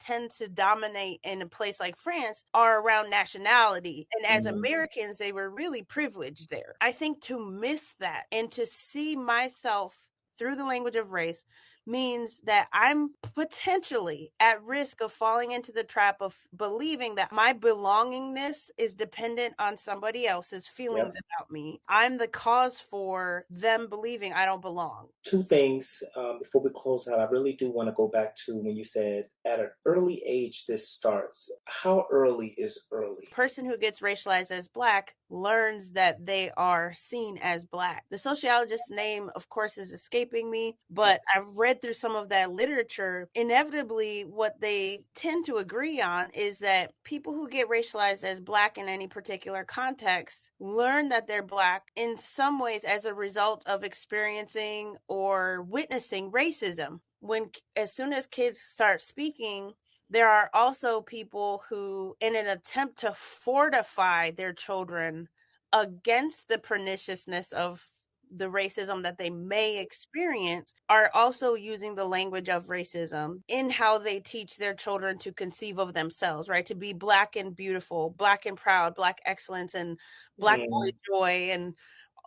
[SPEAKER 3] tend to dominate in a place like France are around nationality, and as Americans they were really privileged there. I think to miss that and to see myself through the language of race means that I'm potentially at risk of falling into the trap of believing that my belongingness is dependent on somebody else's feelings
[SPEAKER 1] Yep.
[SPEAKER 3] about me. I'm the cause for them believing I don't belong.
[SPEAKER 1] Two things before we close out. I really do want to go back to when you said at an early age this starts. How early is early?
[SPEAKER 3] Person who gets racialized as Black learns that they are seen as Black. The sociologist's name, of course, is escaping me, but I've read through some of that literature. Inevitably, what they tend to agree on is that people who get racialized as Black in any particular context learn that they're Black in some ways as a result of experiencing or witnessing racism. As soon as kids start speaking, there are also people who, in an attempt to fortify their children against the perniciousness of the racism that they may experience, are also using the language of racism in how they teach their children to conceive of themselves, right? To be Black and beautiful, Black and proud, Black excellence, and Black boy joy, and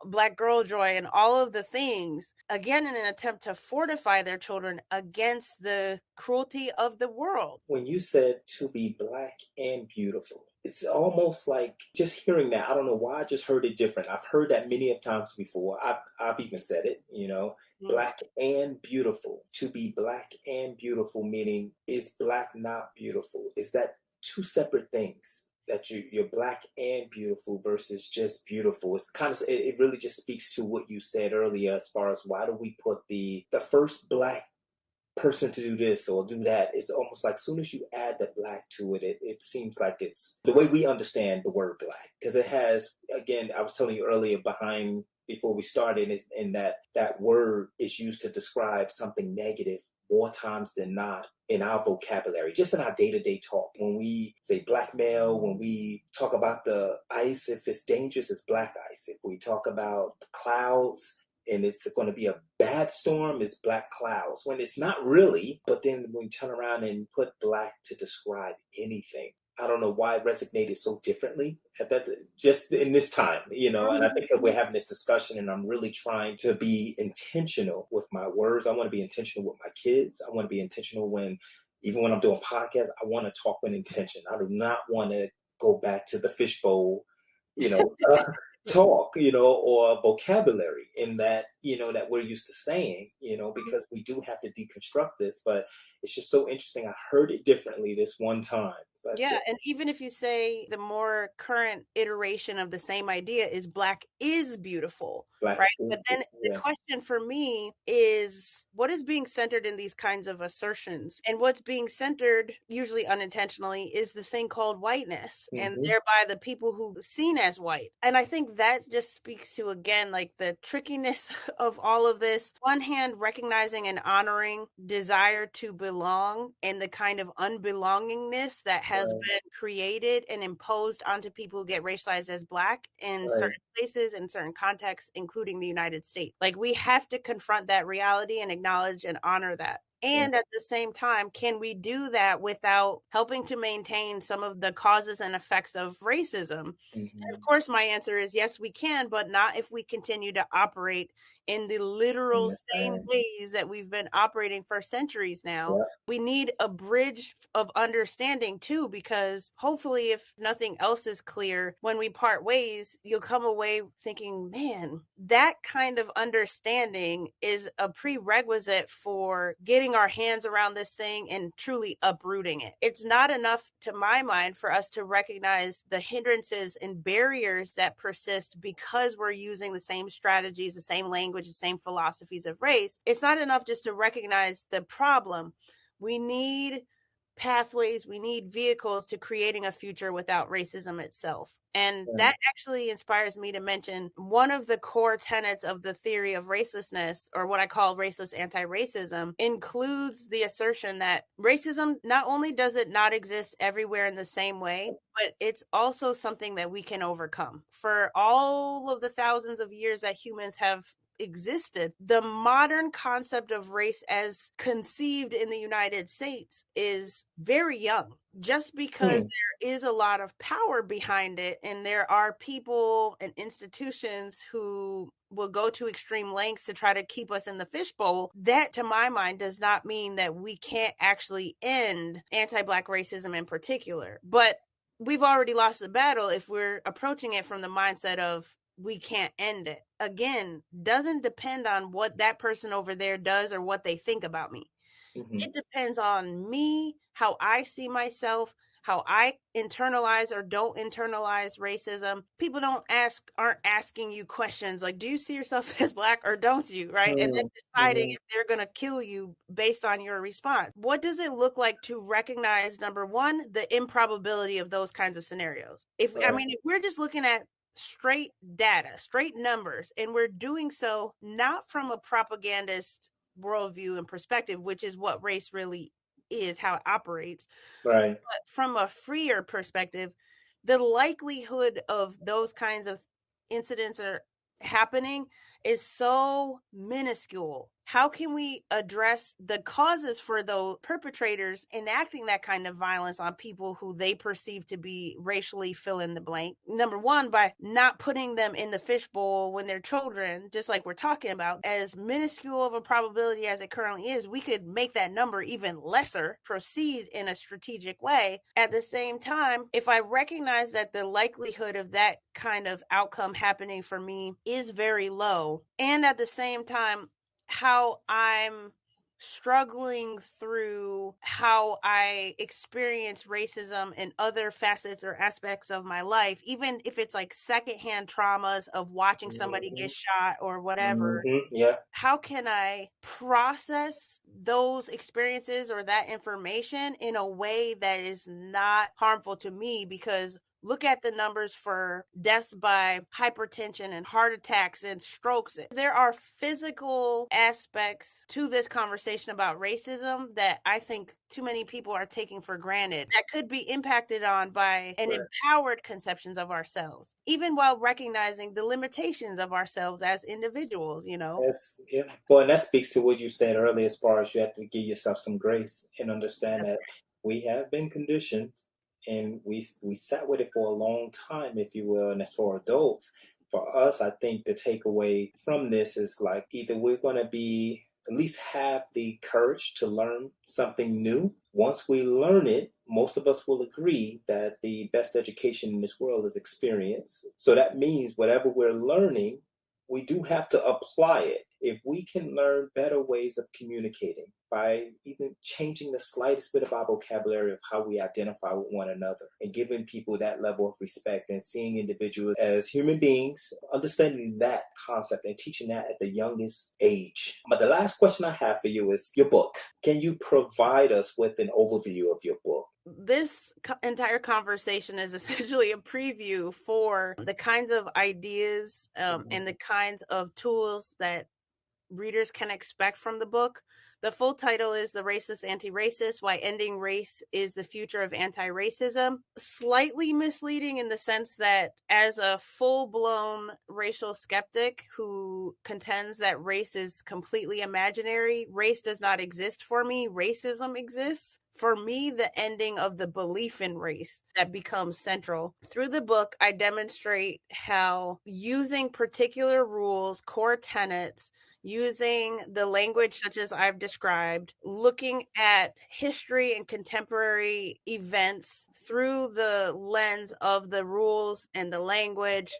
[SPEAKER 3] Black girl joy, and all of the things, again in an attempt to fortify their children against the cruelty of the world.
[SPEAKER 1] When you said to be Black and beautiful, it's almost like just hearing that. I don't know why I just heard it different. I've heard that many of times before. I've even said it, Black and beautiful. To be Black and beautiful, meaning is Black not beautiful? Is that two separate things? That you're Black and beautiful versus just beautiful. It's kind of, it really just speaks to what you said earlier as far as why do we put the first Black person to do this or do that. It's almost like as soon as you add the Black to it, it seems like it's the way we understand the word Black, because it has, again, I was telling you earlier before we started, is in that word is used to describe something negative more times than not in our vocabulary, just in our day-to-day talk. When we say blackmail, when we talk about the ice, if it's dangerous, it's black ice. If we talk about the clouds and it's going to be a bad storm, it's black clouds, when it's not really. But then when we turn around and put Black to describe anything, I don't know why it resonated so differently at that, just in this time, and I think that we're having this discussion and I'm really trying to be intentional with my words. I want to be intentional with my kids. I want to be intentional even when I'm doing podcasts, I want to talk with intention. I do not want to go back to the fishbowl, you know, talk, or vocabulary in that, that we're used to saying, because we do have to deconstruct this. But it's just so interesting. I heard it differently this one time. But
[SPEAKER 3] Yeah, and even if you say the more current iteration of the same idea is Black is beautiful,
[SPEAKER 1] Black,
[SPEAKER 3] right? But then the
[SPEAKER 1] yeah.
[SPEAKER 3] question for me is what is being centered in these kinds of assertions? And what's being centered, usually unintentionally, is the thing called whiteness, and thereby the people who are seen as white. And I think that just speaks to, again, like the trickiness of all of this. On one hand, recognizing and honoring desire to belong and the kind of unbelongingness that has been created and imposed onto people who get racialized as Black in certain places, in certain contexts, including the United States. Like, we have to confront that reality and acknowledge and honor that. And at the same time, can we do that without helping to maintain some of the causes and effects of racism? And of course, my answer is yes, we can, but not if we continue to operate in the literal same
[SPEAKER 1] Understand.
[SPEAKER 3] ways that we've been operating for centuries now.
[SPEAKER 1] Yeah.
[SPEAKER 3] We need a bridge of understanding too, because hopefully, if nothing else is clear, when we part ways, you'll come away thinking, man, that kind of understanding is a prerequisite for getting our hands around this thing and truly uprooting it. It's not enough, to my mind, for us to recognize the hindrances and barriers that persist because we're using the same strategies, the same language, the same philosophies of race. It's not enough just to recognize the problem. We need pathways, we need vehicles to creating a future without racism itself. And that actually inspires me to mention one of the core tenets of the theory of racelessness, or what I call raceless anti-racism, includes the assertion that racism, not only does it not exist everywhere in the same way, but it's also something that we can overcome. For all of the thousands of years that humans have existed, the modern concept of race as conceived in the United States is very young. Just because there is a lot of power behind it, and there are people and institutions who will go to extreme lengths to try to keep us in the fishbowl, that, to my mind, does not mean that we can't actually end anti-Black racism in particular. But we've already lost the battle if we're approaching it from the mindset of we can't end it. Again, doesn't depend on what that person over there does or what they think about me. It depends on me, how I see myself, how I internalize or don't internalize racism. People aren't asking you questions like, do you see yourself as Black or don't you, right? And then deciding if they're going to kill you based on your response. What does it look like to recognize, number one, the improbability of those kinds of scenarios? If we're just looking at straight data, straight numbers, and we're doing so not from a propagandist worldview and perspective, which is what race really is, how it operates,
[SPEAKER 1] Right.
[SPEAKER 3] but from a freer perspective, the likelihood of those kinds of incidents that are happening is so minuscule. How can we address the causes for those perpetrators enacting that kind of violence on people who they perceive to be racially fill in the blank? Number one, by not putting them in the fishbowl when they're children, just like we're talking about, as minuscule of a probability as it currently is, we could make that number even lesser, proceed in a strategic way. At the same time, if I recognize that the likelihood of that kind of outcome happening for me is very low, and at the same time, how I'm struggling through how I experience racism in other facets or aspects of my life, even if it's like secondhand traumas of watching somebody get shot or whatever.
[SPEAKER 1] Yeah.
[SPEAKER 3] How can I process those experiences or that information in a way that is not harmful to me? Because look at the numbers for deaths by hypertension and heart attacks and strokes. There are physical aspects to this conversation about racism that I think too many people are taking for granted that could be impacted on by an empowered conceptions of ourselves, even while recognizing the limitations of ourselves as individuals, you know?
[SPEAKER 1] Yeah. Well, and that speaks to what you said earlier, as far as you have to give yourself some grace and understand
[SPEAKER 3] That's
[SPEAKER 1] that we have been conditioned, and we sat with it for a long time, if you will. And as for adults, for us, I think the takeaway from this is like, either we're going to be at least have the courage to learn something new. Once we learn it, most of us will agree that the best education in this world is experience. So that means whatever we're learning, we do have to apply it. If we can learn better ways of communicating by even changing the slightest bit of our vocabulary of how we identify with one another, and giving people that level of respect and seeing individuals as human beings, understanding that concept and teaching that at the youngest age. But the last question I have for you is your book. Can you provide us with an overview of your book?
[SPEAKER 3] This entire conversation is essentially a preview for the kinds of ideas and the kinds of tools that readers can expect from the book. The full title is The Raceless Anti-Racist: Why Ending Race is the Future of Anti-Racism. Slightly misleading in the sense that as a full-blown racial skeptic who contends that race is completely imaginary, race does not exist for me, racism exists. For me, the ending of the belief in race that becomes central. Through the book, I demonstrate how using particular rules, core tenets, using the language such as I've described, looking at history and contemporary events through the lens of the rules and the language,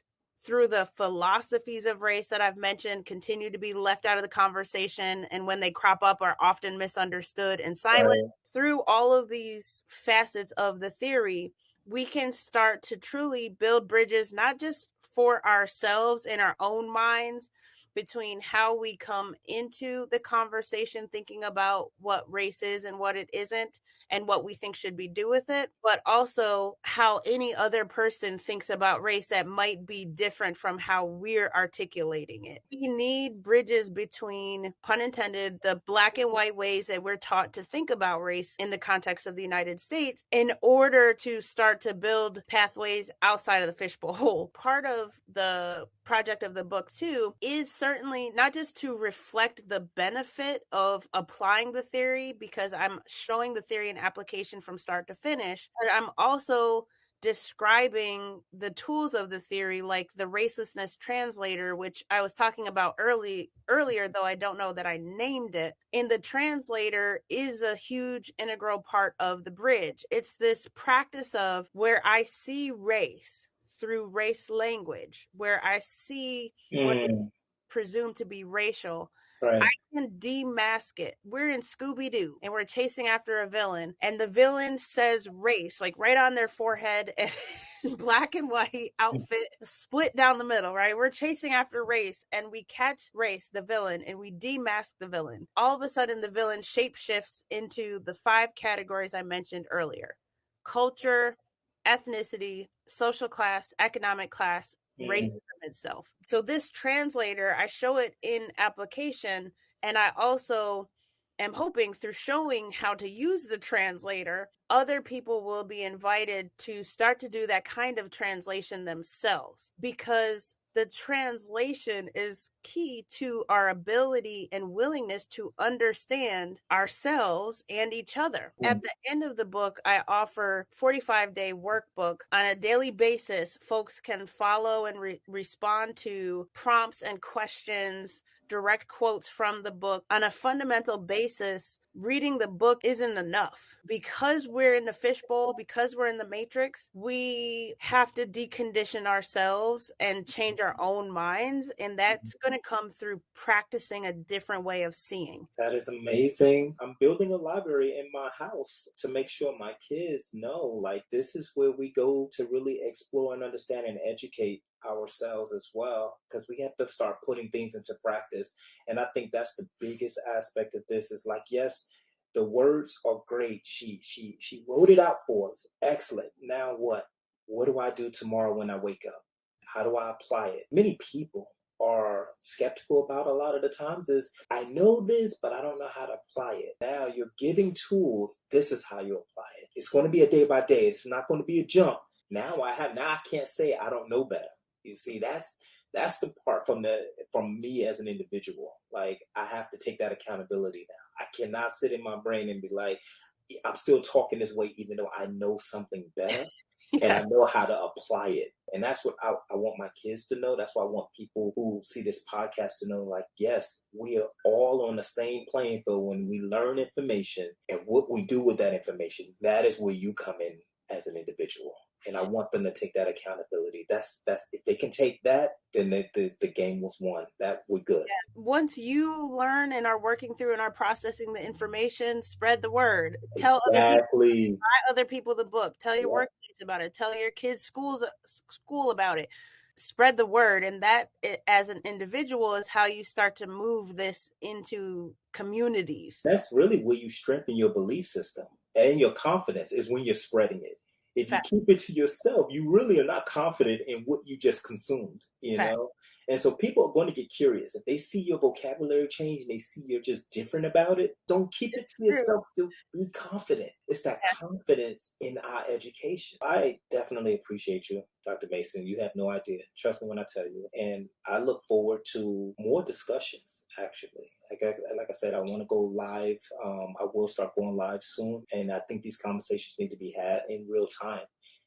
[SPEAKER 3] through the philosophies of race that I've mentioned, continue to be left out of the conversation, and when they crop up are often misunderstood and silent.
[SPEAKER 1] Right.
[SPEAKER 3] Through all of these facets of the theory, we can start to truly build bridges, not just for ourselves in our own minds, between how we come into the conversation thinking about what race is and what it isn't and what we think should be do with it, but also how any other person thinks about race that might be different from how we're articulating it. We need bridges between, pun intended, the black and white ways that we're taught to think about race in the context of the United States in order to start to build pathways outside of the fishbowl. Part of the project of the book too is certainly not just to reflect the benefit of applying the theory, because I'm showing the theory and application from start to finish, but I'm also describing the tools of the theory, like the racelessness translator, which I was talking about earlier, though I don't know that I named it. And the translator is a huge integral part of the bridge. It's this practice of where I see race through race language, where I see what is presumed to be racial.
[SPEAKER 1] Right.
[SPEAKER 3] I can demask it. We're in Scooby-Doo and we're chasing after a villain, and the villain says race, like right on their forehead, and black and white outfit split down the middle, right? We're chasing after race and we catch race, the villain, and we demask the villain. All of a sudden, the villain shapeshifts into the 5 categories I mentioned earlier: culture, ethnicity, social class, economic class, racism itself. So this translator, I show it in application, and I also am hoping through showing how to use the translator, other people will be invited to start to do that kind of translation themselves, because the translation is key to our ability and willingness to understand ourselves and each other. At the end of the book, I offer 45-day workbook. On a daily basis, folks can follow and respond to prompts and questions, direct quotes from the book. On a fundamental basis, reading the book isn't enough. Because we're in the fishbowl, because we're in the matrix, we have to decondition ourselves and change our own minds. And that's going to come through practicing a different way of seeing.
[SPEAKER 1] That is amazing. I'm building a library in my house to make sure my kids know, like, this is where we go to really explore and understand and educate ourselves as well, because we have to start putting things into practice. And I think that's the biggest aspect of this is like, yes, the words are great. She wrote it out for us. Excellent. Now what? What do I do tomorrow when I wake up? How do I apply it? Many people are skeptical about a lot of the times is, I know this, but I don't know how to apply it. Now you're giving tools. This is how you apply it. It's going to be a day by day. It's not going to be a jump. Now I can't say I don't know better. You see, that's the part from me as an individual. Like, I have to take that accountability now. I cannot sit in my brain and be like, I'm still talking this way, even though I know something better. And I know how to apply it. And that's what I want my kids to know. That's why I want people who see this podcast to know, like, yes, we are all on the same playing field when we learn information, and what we do with that information, that is where you come in as an individual. And I want them to take that accountability. That's if they can take that, then the game was won. That we're good.
[SPEAKER 3] Yeah. Once you learn and are working through and are processing the information, spread the word. Tell
[SPEAKER 1] Exactly.
[SPEAKER 3] other people the book. Tell your workmates about it. Tell your kids' school about it. Spread the word, and that, as an individual, is how you start to move this into communities.
[SPEAKER 1] That's really where you strengthen your belief system and your confidence, is when you're spreading it. If you keep it to yourself, you really are not confident in what you just consumed. you
[SPEAKER 3] Fact.
[SPEAKER 1] know? And so people are going to get curious. If they see your vocabulary change and they see you're just different about it, don't keep it
[SPEAKER 3] It's
[SPEAKER 1] to
[SPEAKER 3] true.
[SPEAKER 1] yourself. To be confident. It's that confidence in our education. I definitely appreciate you, Dr. Mason. You have no idea. Trust me when I tell you. And I look forward to more discussions, actually. Like I said, I want to go live. I will start going live soon. And I think these conversations need to be had in real time.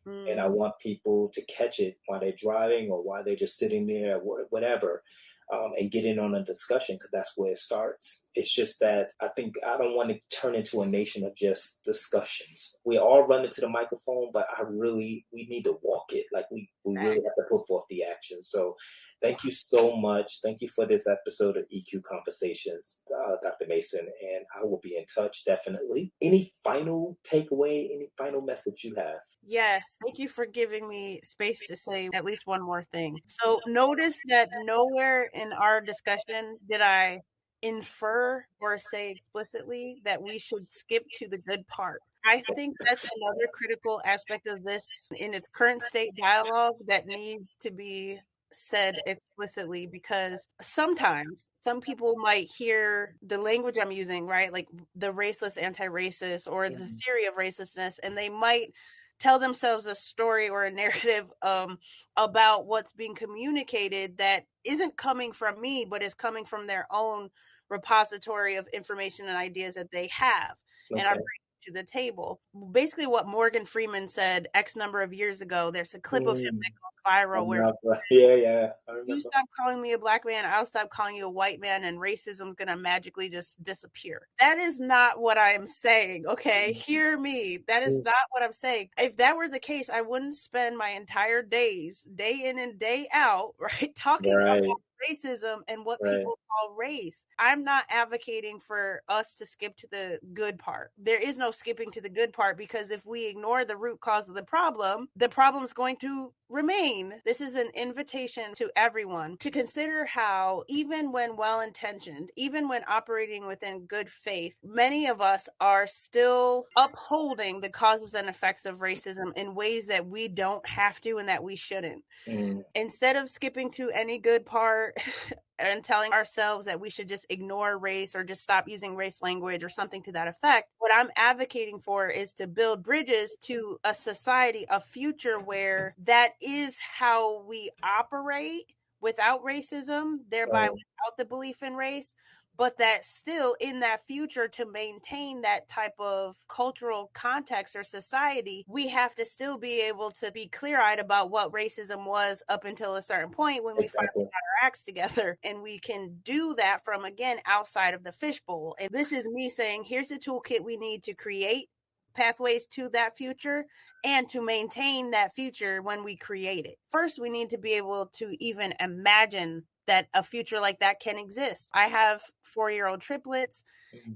[SPEAKER 1] And I want people to catch it while they're driving or while they're just sitting there, whatever, and get in on a discussion, because that's where it starts. It's just that I think I don't want to turn into a nation of just discussions. We all run into the microphone, but we need to walk it. Like we really have to put forth the action. So thank you so much. Thank you for this episode of EQ Conversations, Dr. Mason, and I will be in touch definitely. Any final takeaway, any final message you have?
[SPEAKER 3] Yes, thank you for giving me space to say at least one more thing. So notice that nowhere in our discussion did I infer or say explicitly that we should skip to the good part. I think that's another critical aspect of this in its current state dialogue that needs to be said explicitly, because sometimes some people might hear the language I'm using, right? Like the raceless anti-racist or the theory of racistness, and they might tell themselves a story or a narrative about what's being communicated that isn't coming from me, but is coming from their own repository of information and ideas that they have. Okay. And I'm bringing to the table. Basically, what Morgan Freeman said X number of years ago. There's a clip of him that goes viral where
[SPEAKER 1] yeah, I remember.
[SPEAKER 3] You stop calling me a black man, I'll stop calling you a white man, and racism's gonna magically just disappear. That is not what I'm saying, okay? Hear me. That is not what I'm saying. If that were the case, I wouldn't spend my entire days, day in and day out, right, talking about racism and what people call race. I'm not advocating for us to skip to the good part. There is no skipping to the good part, because if we ignore the root cause of the problem's going to remain. This is an invitation to everyone to consider how, even when well-intentioned, even when operating within good faith, many of us are still upholding the causes and effects of racism in ways that we don't have to and that we shouldn't. Instead of skipping to any good part and telling ourselves that we should just ignore race or just stop using race language or something to that effect, what I'm advocating for is to build bridges to a society, a future where that is how we operate without racism, thereby without the belief in race. But that still, in that future, to maintain that type of cultural context or society, we have to still be able to be clear-eyed about what racism was up until a certain point when we finally got our acts together. And we can do that from, again, outside of the fishbowl. And this is me saying, here's the toolkit we need to create pathways to that future and to maintain that future when we create it. First, we need to be able to even imagine that a future like that can exist. I have 4-year-old triplets,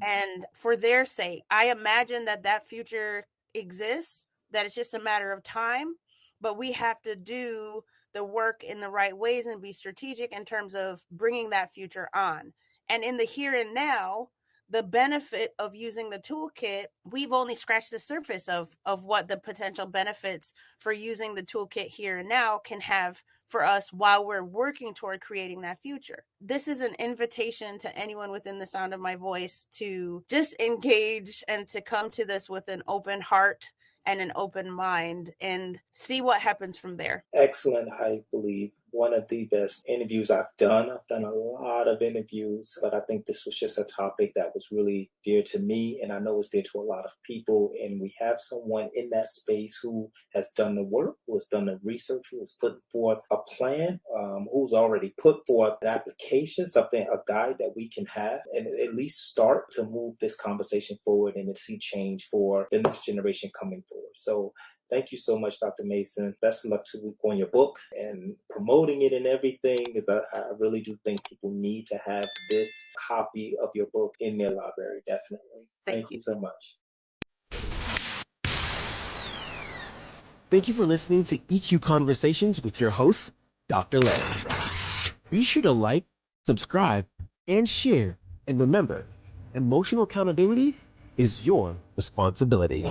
[SPEAKER 3] and for their sake, I imagine that that future exists, that it's just a matter of time, but we have to do the work in the right ways and be strategic in terms of bringing that future on. And in the here and now, the benefit of using the toolkit, we've only scratched the surface of what the potential benefits for using the toolkit here and now can have for us while we're working toward creating that future. This is an invitation to anyone within the sound of my voice to just engage and to come to this with an open heart and an open mind and see what happens from there.
[SPEAKER 1] Excellent, I believe. One of the best interviews I've done. I've done a lot of interviews, but I think this was just a topic that was really dear to me, and I know it's dear to a lot of people. And we have someone in that space who has done the work, who has done the research, who has put forth a plan, who's already put forth an application, something, a guide that we can have, and at least start to move this conversation forward and to see change for the next generation coming forward. So thank you so much, Dr. Mason. Best of luck on your book and promoting it and everything, because I really do think people need to have this copy of your book in their library, definitely. Thank you so much.
[SPEAKER 2] Thank you for listening to EQ Conversations with your host, Dr. Lay. Be sure to like, subscribe, and share. And remember, emotional accountability is your responsibility.